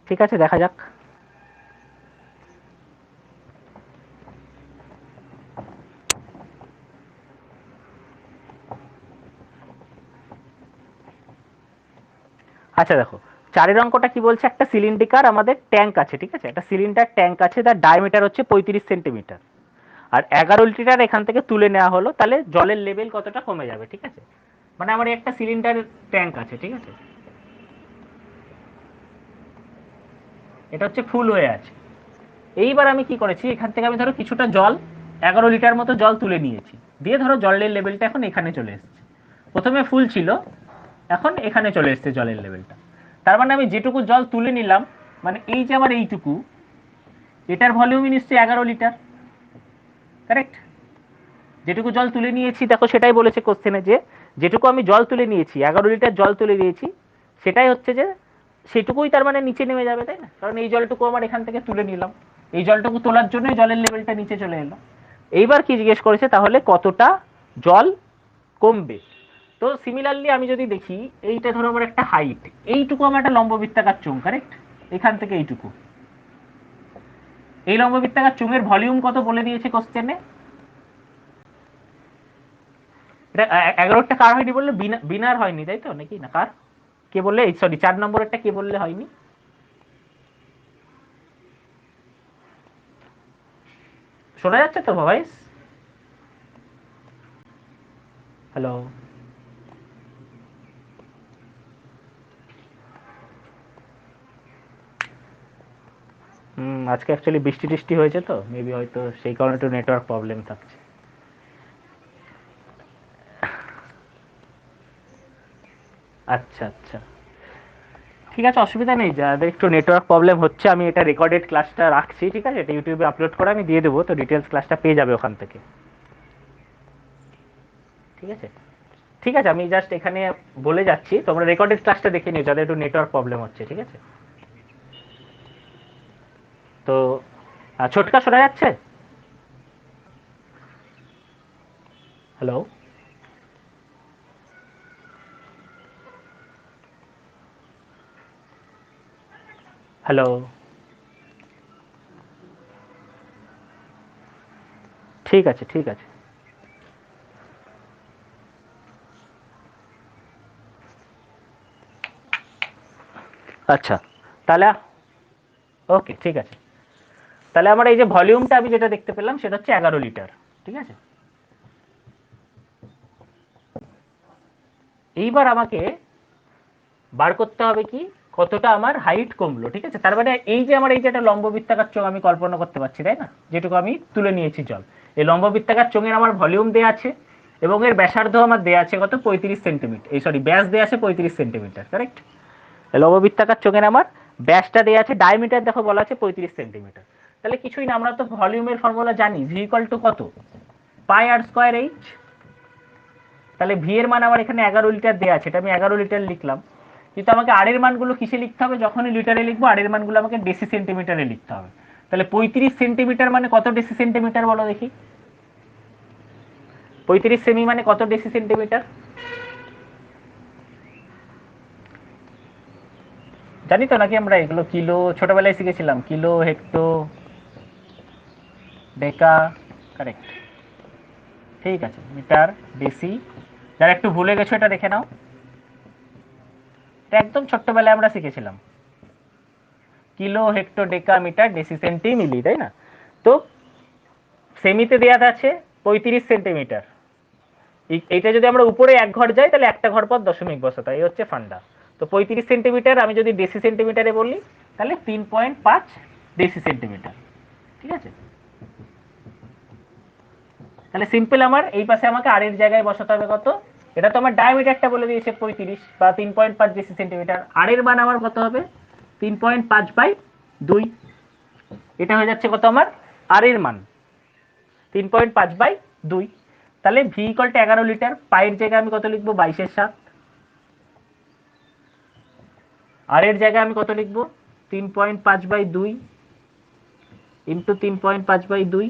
ঠিক আছে, দেখা যাক। আচ্ছা দেখো, 4 অঙ্কটা কি বলছে, একটা সিলিন্ড্রিকার আমাদের ট্যাঙ্ক আছে, ঠিক আছে, একটা সিলিন্ডার ট্যাঙ্ক আছে, তার ডায়ামিটার হচ্ছে 35 সেন্টিমিটার, আর 11 লিটার এখান থেকে তুলে নেওয়া হলো, তাহলে জলের লেভেল কতটা কমে যাবে, ঠিক আছে। মানে আমার একটা সিলিন্ডার ট্যাঙ্ক আছে, ঠিক আছে, এটা হচ্ছে ফুল হয়ে আছে। এইবার আমি কি করেছি, এখান থেকে আমি ধরো কিছুটা জল, 11 লিটার মতো জল তুলে নিয়েছি, দিয়ে ধরো জলের লেভেলটা এখন এখানে চলে এসেছে। প্রথমে ফুল ছিল, এখন এখানে চলে এসেছে জলের লেভেলটা। তার মানে আমি যেটুকু জল তুলে নিলাম, মানে এই যে আমার এইটুকু, এটার ভলিউমই নিশ্চয়ই 11 লিটার, কারেক্ট। যেটুকু জল তুলে নিয়েছি দেখো, সেটাই বলেছে কোশ্চেনে, যে যেটুকু আমি জল তুলে নিয়েছি, 11 লিটার জল তুলে নিয়েছি, সেটাই হচ্ছে যে সেটুকুই তার মানে নিচে নেমে যাবে, তাই না, কারণ এই জলটুকু আমার এখান থেকে তুলে নিলাম, এই জলটুকু তোলার জন্যই জলের লেভেলটা নিচে চলে এলো। এইবার কি জিজ্ঞেস করেছে, তাহলে কতটা জল কমবে। তো সিমিলারলি আমি যদি দেখি, এইটা ধরো আমার একটা হাইট, এইটুকু আমার একটা লম্ববৃত্তাকার চোঙ, কারেক্ট, এখান থেকে এইটুকু, এই লম্ববৃত্তাকার চোঙের ভলিউম কত বলে দিয়েছে কোশ্চেনে। এটা 11টা কার হয়নি বললে, বিনার হয়নি তাই তো, নাকি না কার, কে বললে, সরি 4 নম্বরেরটা কে বললে হয়নি। শোনা যাচ্ছে তো ভয়েস? হ্যালো? আজকে অ্যাকচুয়ালি বৃষ্টি টিষ্টি হয়েছে তো, মেবি হয়তো সেই কারণে একটু নেটওয়ার্ক প্রবলেম থাকছে। আচ্ছা আচ্ছা, ঠিক আছে, অসুবিধা নেই, যাদের একটু নেটওয়ার্ক প্রবলেম হচ্ছে, আমি এটা রেকর্ডেড ক্লাসটা রাখছি, ঠিক আছে, এটা ইউটিউবে আপলোড করে আমি দিয়ে দেবো, তো ডিটেলস ক্লাসটা পেয়ে যাবে ওখান থেকে, ঠিক আছে। ঠিক আছে, আমি জাস্ট এখানে বলে যাচ্ছি, তোমরা রেকর্ডেড ক্লাসটা দেখে নিও যাদের একটু নেটওয়ার্ক প্রবলেম হচ্ছে, ঠিক আছে। তো ছোটকা শোনা যাচ্ছে? হ্যালো? হ্যালো? ঠিক আছে, ঠিক আছে। আচ্ছা, তাহলে ওকে, ঠিক আছে, তাহলে আমার এই যে ভলিউমটা আমি যেটা দেখতে পেলাম সেটা হচ্ছে 11 লিটার, ঠিক আছে। এইবার আমাকে বার করতে হবে কি, কতটা আমার হাইট কমলো, ঠিক আছে। তার মানে এই যে আমার এই যে একটা লম্ববৃত্তাকার চোঙ আমি কল্পনা করতে পারছি, তাই না, যেটুকু আমি তুলে নিয়েছি জল, এই লম্ববৃত্তাকার চোঙের আমার ভলিউম দেওয়া আছে, এবং এর ব্যাসার্ধ আমার দেওয়া আছে কত, 35 সেন্টিমিটার, এই সরি ব্যাস দেওয়া আছে 35 সেন্টিমিটার, কারেক্ট। লম্ববৃত্তাকার চোঙের আমার ব্যাসটা দেওয়া আছে, ডায়ামিটার দেখো বলা আছে 35 সেন্টিমিটার। তাহলে কিছুই না, আমরা তো ভলিউমের ফর্মুলা জানি, ভি ইকুয়াল টু কত, পাই আর স্কোয়ার এইচ। তাহলে ভি এর মান আমার এখানে 11 লিটার দেওয়া আছে, এটা আমি 11 লিটার লিখলাম, কিন্তু আমাকে আর এর মানগুলো কিসে লিখতে হবে, যখনই লিটারে লিখবো আর এর মানগুলো আমাকে ডেসি সেন্টিমিটারে লিখতে হবে। তাহলে 35 সেন্টিমিটার মানে কত ডেসি সেন্টিমিটার বলো দেখি, 35 সেমি মানে কত ডেসি সেন্টিমিটার, জানি তো নাকি আমরা এগুলো, কিলো ছোটবেলায় শিখেছিলাম, কিলো হেক্টো ডেকা, কারেক্ট, ঠিক আছে, মিটার ডেসি। যারা একটু ভুলে গেছো এটা দেখে নাও, এটা একদম ছোট্টবেলায় আমরা শিখেছিলাম, kilo hecto deca metre deci centi milli, তাই না। তো সেমিতে দেওয়া আছে 35 সেন্টিমিটার, এইটা যদি আমরা উপরে এক ঘর যাই তাহলে একটা ঘর পর দশমিক বসাতে হয়, এই হচ্ছে ফান্ডা। তো 35 সেন্টিমিটার আমি যদি ডেসি সেন্টিমিটারে বলি, তাহলে 3.5 ডেসি সেন্টিমিটার, ঠিক আছে। তাহলে সিম্পল, আমার এই পাশে আমাকে আর এর জায়গায় বসাতে হবে কত, এটা তো আমার ডায়ামিটারটা বলে দিয়েছে 35 বা 3.5 ডেসি সেন্টিমিটার, আর এর মান আমার কত হবে 3.5/2, এটা হয়ে যাচ্ছে কত আমার আর এর মান 3.5/2। তাহলে ভি ইকুয়াল টু 11 লিটার, পায়ের জায়গায় আমি কত লিখবো 22/7, আর এর জায়গায় আমি কত লিখবো 3.5/2 ইন্টু 3.5/2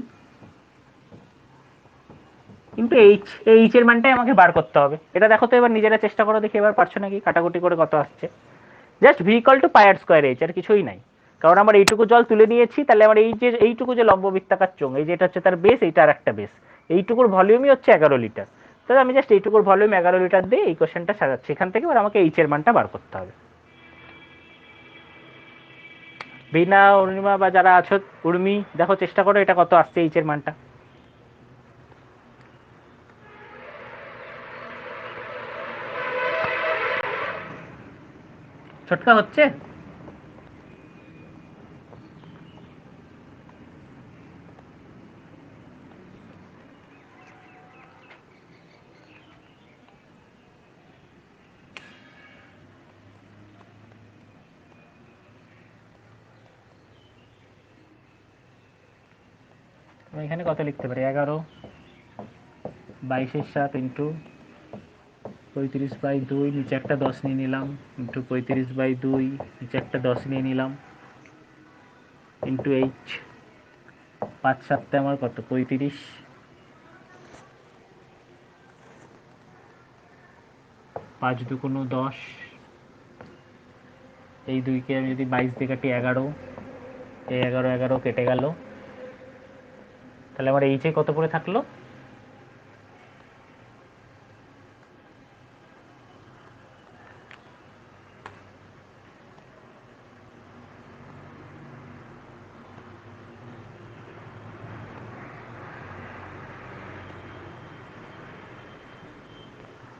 ইন্টু এইচ, এইচ এর মানটাই আমাকে বার করতে হবে। এটা দেখো তো এবার নিজেরা চেষ্টা করো দেখি, এবার পারছো নাকি, কাটাকুটি করে কত আসছে। Just V equal to pi R square H, আর কিছুই নাই। কারণ আমার এইটুকু জল তুলে নিয়েছি, তাহলে আমার এই যে এইটুকু যে লম্ব বৃত্তাকার চোঙ, এই যে এটা হচ্ছে তার বেস, এইটা আর একটা বেস, এইটুকুর ভলিউমই হচ্ছে 11 লিটার। তাহলে আমি জাস্ট এইটুকুর ভলিউম 11 লিটার দিয়ে এই কোশ্চেনটা সাজাচ্ছি। এখান থেকে এবার আমাকে এইচ এর মানটা বার করতে হবে। বিনা, অরুণিমা বা যারা আছো, উর্মি দেখো চেষ্টা করো এটা কত আসছে এইচ এর মানটা। ছোটকা হচ্ছে? আমি এখানে কত লিখতে পারি, 11/22 ইন্টু 35/2, নিচে একটা 10 নিয়ে নিলাম, ইন্টু 35/2, নিচে একটা 10 নিয়ে নিলাম, ইন্টু এইচ। 5 7 আমার কত, 35, 5 2 10, এই দুইকে আমি যদি 22 দিয়ে কাটি 11, এই 11 কেটে গেল, তাহলে আমার এইচে কত পড়ে থাকলো?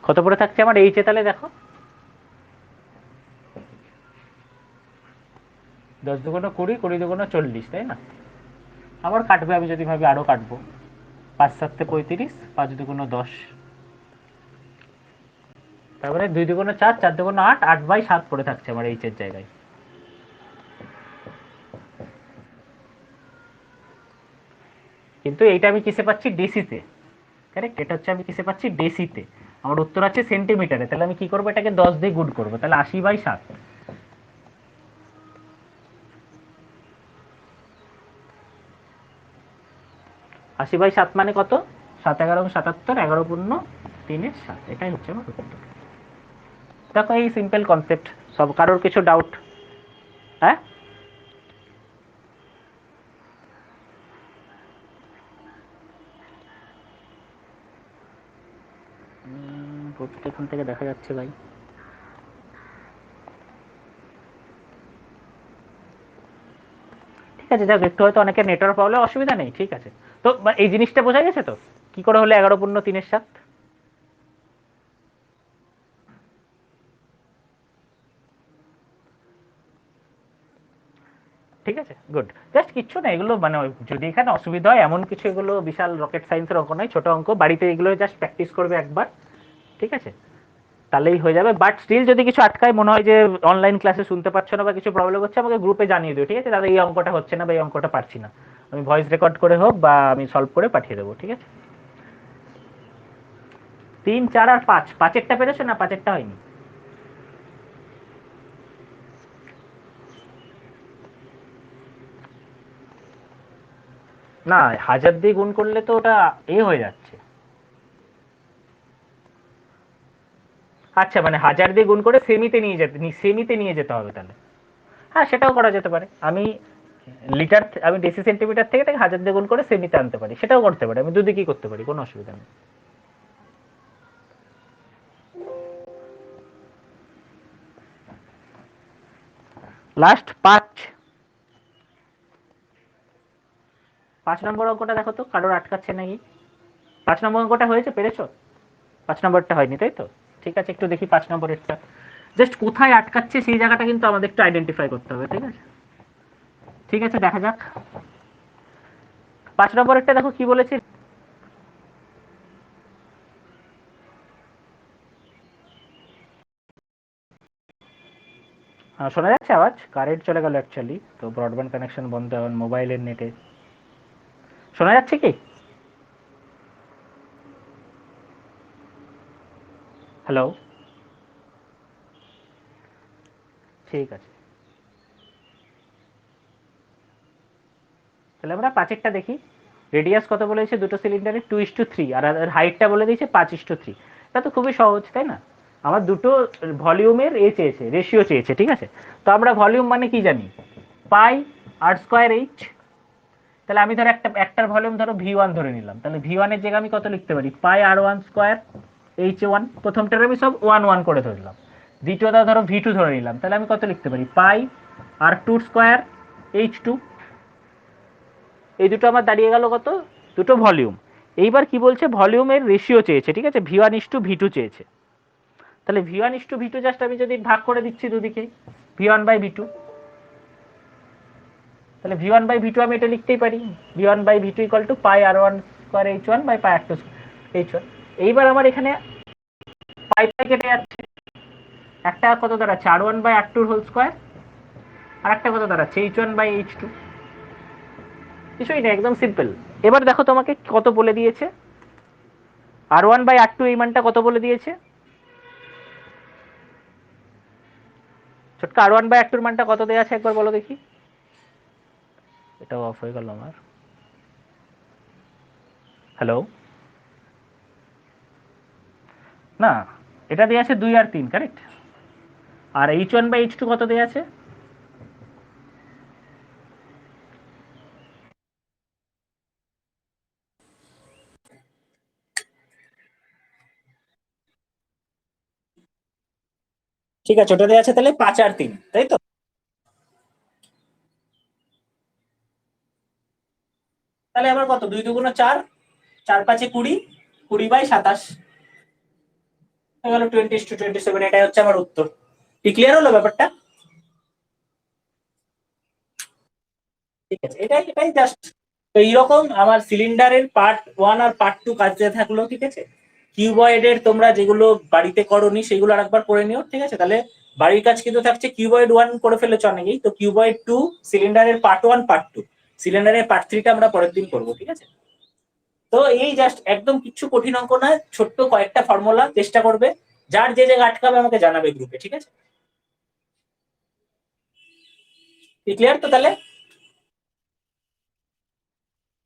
কত পড়ে থাকছে আমার এইচে, তাহলে দেখো 10 2 20, 20 2 40, তাই না? আবার কাটবে, আমি যদি ভাবি আরও কাটবো, 5 7 35, 5 2 10, তারপরে 2 2 4, 4 2 8, 8/7 পড়ে থাকছে আমার এইচের জায়গায়। কিন্তু এইটা আমি কিসে পাচ্ছি? ডিসিতে, কারেক্ট? এটা হচ্ছে আমি কিসে পাচ্ছি? ডিসিতে। আমার উত্তর আছে সেন্টিমিটারে, তাহলে আমি কি করবো, এটাকে 10 দিয়ে গুণ করবো, তাহলে 80/7। 80/7 মানে কত? 7 11 77, 11 × 3 = 7, এটাই হচ্ছে আমার উত্তর। দেখো এই সিম্পল কনসেপ্ট, সব কারোর কিছু ডাউট? হ্যাঁ, এখান থেকে দেখা যাচ্ছে ভাই। ঠিক আছে, যাক, একটু হয়তো অনেকের নেটওয়ার্ক প্রবলেম, অসুবিধা নেই, ঠিক আছে। তো এই জিনিসটা বোঝা গেছে তো, কি করে হলো 11 × 3 = 7? ঠিক আছে, গুড। জাস্ট কিচ্ছু না, এগুলো মানে যদি এখানে অসুবিধা হয় এমন কিছু, এগুলো বিশাল রকেট সায়েন্সের অঙ্ক নয়, ছোট অঙ্ক, বাড়িতে এগুলো জাস্ট প্র্যাকটিস করবে একবার, ঠিক আছে, তাহলেই হয়ে যাবে। বাট স্টিল যদি কিছু আটকায়, মনে হয় যে অনলাইন ক্লাসে শুনতে পাচ্ছ না বা কিছু প্রবলেম হচ্ছে, আমাকে গ্রুপে জানিয়ে দিও, ঠিক আছে? দাদা এই অঙ্কটা হচ্ছে না বা এই অঙ্কটা পারছি না, আমি ভয়েস রেকর্ড করে হোক বা আমি সলভ করে পাঠিয়ে দেবো, ঠিক আছে? 3 4 আর 5, 5এরটা পেরেছো না? 5এরটা হয়নি? না, 1000 দিয়ে গুণ করলে তো ওটা হয়ে যাচ্ছে। আচ্ছা, মানে 1000 দিয়ে গুণ করে সেমিতে নিয়ে যেতে হবে তাহলে। হ্যাঁ, সেটাও করা যেতে পারে। আমি ডিসি সেন্টিমিটার থেকে 1000 দিয়ে গুণ করে সেমিতে আনতে পারি, সেটাও করতে পারি, আমি দুদিকেই করতে পারি, কোনো অসুবিধা নেই। লাস্ট 5, 5 নম্বর অঙ্কটা দেখো তো, কারোর আটকাচ্ছে নাকি? 5 নম্বর অঙ্কটা হয়েছে, পেরেছো? 5 নম্বরটা হয়নি, তাই তো? ঠিক আছে, একটু দেখি 5 নম্বরেরটা। জাস্ট কোথায় আটকাচ্ছে সেই জায়গাটা কিন্তু আমাদের একটু আইডেন্টিফাই করতে হবে, ঠিক আছে? ঠিক আছে, দেখা যাক। 5 নম্বরেরটা দেখো কি বলেছে। শোনা যাচ্ছে আওয়াজ? কারেন্ট চলে গেল অ্যাকচুয়ালি, তো ব্রডব্যান্ড কানেকশন বন্ধ, এখন মোবাইলের নেটে শোনা যাচ্ছে কি? হ্যালো? ঠিক আছে, তাহলে আমরা 5এরটা দেখি। রেডিয়াস কত বলেছে দুটো সিলিন্ডারে? 2:3, আর হাইটটা বলে দিয়েছে 5:3। এটা তো খুবই সহজ, তাই না? আমার দুটো ভলিউমের চেয়েছে, রেশিও চেয়েছে, ঠিক আছে। তো আমরা ভলিউম মানে কি জানি, পাই আর স্কোয়ার এইচ। তাহলে আমি ধরো একটার ভলিউম ধরো ভি1 ধরে নিলাম, তাহলে ভি1 এর জায়গায় আমি কত লিখতে পারি, পাই আর1 স্কোয়ার এইচ1। প্রথমটার আমি সব 1 1 করে ধরলাম। দ্বিতীয়টা ধরো ভি2 ধরে নিলাম, তাহলে আমি কত লিখতে পারি, পাই আর2 স্কোয়ার এইচ2। এই দুটো আমার দাঁড়িয়ে গেল কত, দুটো ভলিউম। এইবার কি বলছে, ভলিউমের রেশিও চেয়েছে, ঠিক আছে, ভি1:ভি2 চেয়েছে। তাহলে ভি1:ভি2 জাস্ট আমি যদি ভাগ করে দিচ্ছি দুদিকে, ভি1/ভি2, তাহলে ভি1/ভি2 আমি এটা লিখতেই পারি, ভি1/ভি2 ইকুয়াল টু পাই আর1 স্কোয়ার এইচ1 বাই পাই আর2 এইচ1। এইবার আমার এখানে পাই পাই কেটে যাচ্ছে, একটা কত দাঁড়াচ্ছে আর1/আর2 হোল স্কোয়ার, আর একটা কত দাঁড়াচ্ছে এইচ1/এইচ2। কিছুই না, একদম সিম্পল। এবার দেখো তোমাকে কত বলে দিয়েছে, আর1/আর2 এই মানটা কত বলে দিয়েছে, ছোটকা আর1/আর2 মানটা কত দেওয়া আছে একবার বলো দেখি। এটাও অফ হয়ে গেল আমার। হ্যালো, না, এটা দেওয়া আছে 2 আর 3, কারেক্ট। আর এইচ1/এইচ2 কত দেওয়া আছে, ঠিক আছে, ওটা দেওয়া আছে তাহলে 5 আর 3, তাই তো। তাহলে আবার কত, 2 × 2 = 4, 4×5 = 20, 20/27 হয়ে গেল 20:27। এটাই হচ্ছে আমার উত্তর। কি ক্লিয়ার হলো ব্যাপারটা? ঠিক আছে, এটাই এটাই জাস্ট। তো এইরকম আমার সিলিন্ডারের পার্ট 1 আর পার্ট 2 কাজে থাকলো, ঠিক আছে। কিউবয়েডের তোমরা যেগুলো বাড়িতে করোনি সেগুলো আরেকবার করে নিও, ঠিক আছে। তাহলে বাড়ির কাজ কিন্তু থাকছে, কিউবয়েড 1 করে ফেলেছো অনেকেই, তো কিউবয়েড 2, সিলিন্ডারের পার্ট 1 পার্ট 2, সিলিন্ডারের পার্ট 3টা আমরা পরের দিন করবো, ঠিক আছে। তো এই জাস্ট একদম কিছু কঠিন অঙ্ক নয়, ছোট্ট কয়েকটা ফর্মুলা, চেষ্টা করবে। যার যে জায়গা আটকাবে আমাকে জানাবে গ্রুপে, ঠিক আছে। ক্লিয়ার তো তাহলে?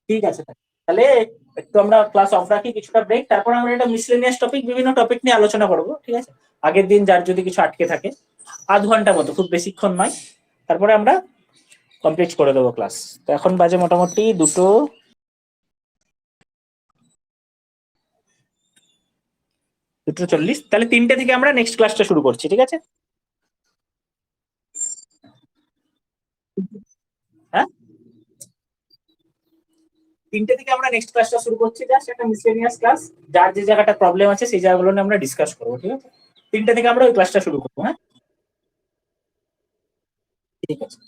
ঠিক আছে, তাহলে একটু আমরা ক্লাস অফ রাখি, কিছুটা ব্রেক, তারপর আমরা একটা মিসলেনিয়াস টপিক, বিভিন্ন টপিক নিয়ে আলোচনা করবো, ঠিক আছে। আগের দিন যার যদি কিছু আটকে থাকে, আধ ঘন্টা মতো, খুব বেশিক্ষণ নয়, তারপরে আমরা কমপ্লিট করে দেবো ক্লাস। তো এখন বাজে মোটামুটি 2:40। তাহলে 3টে থেকে আমরা নেক্সট ক্লাসটা শুরু করছি, ঠিক আছে। হ্যাঁ, 3টে থেকে আমরা নেক্সট ক্লাসটা শুরু করছি, জাস্ট একটা মিসলেনিয়াস ক্লাস। যার যে জায়গাটা প্রবলেম আছে সেই জায়গাগুলো নিয়ে আমরা ডিসকাস করবো, ঠিক আছে। 3টে থেকে আমরা ওই ক্লাসটা শুরু করবো, হ্যাঁ। ঠিক আছে।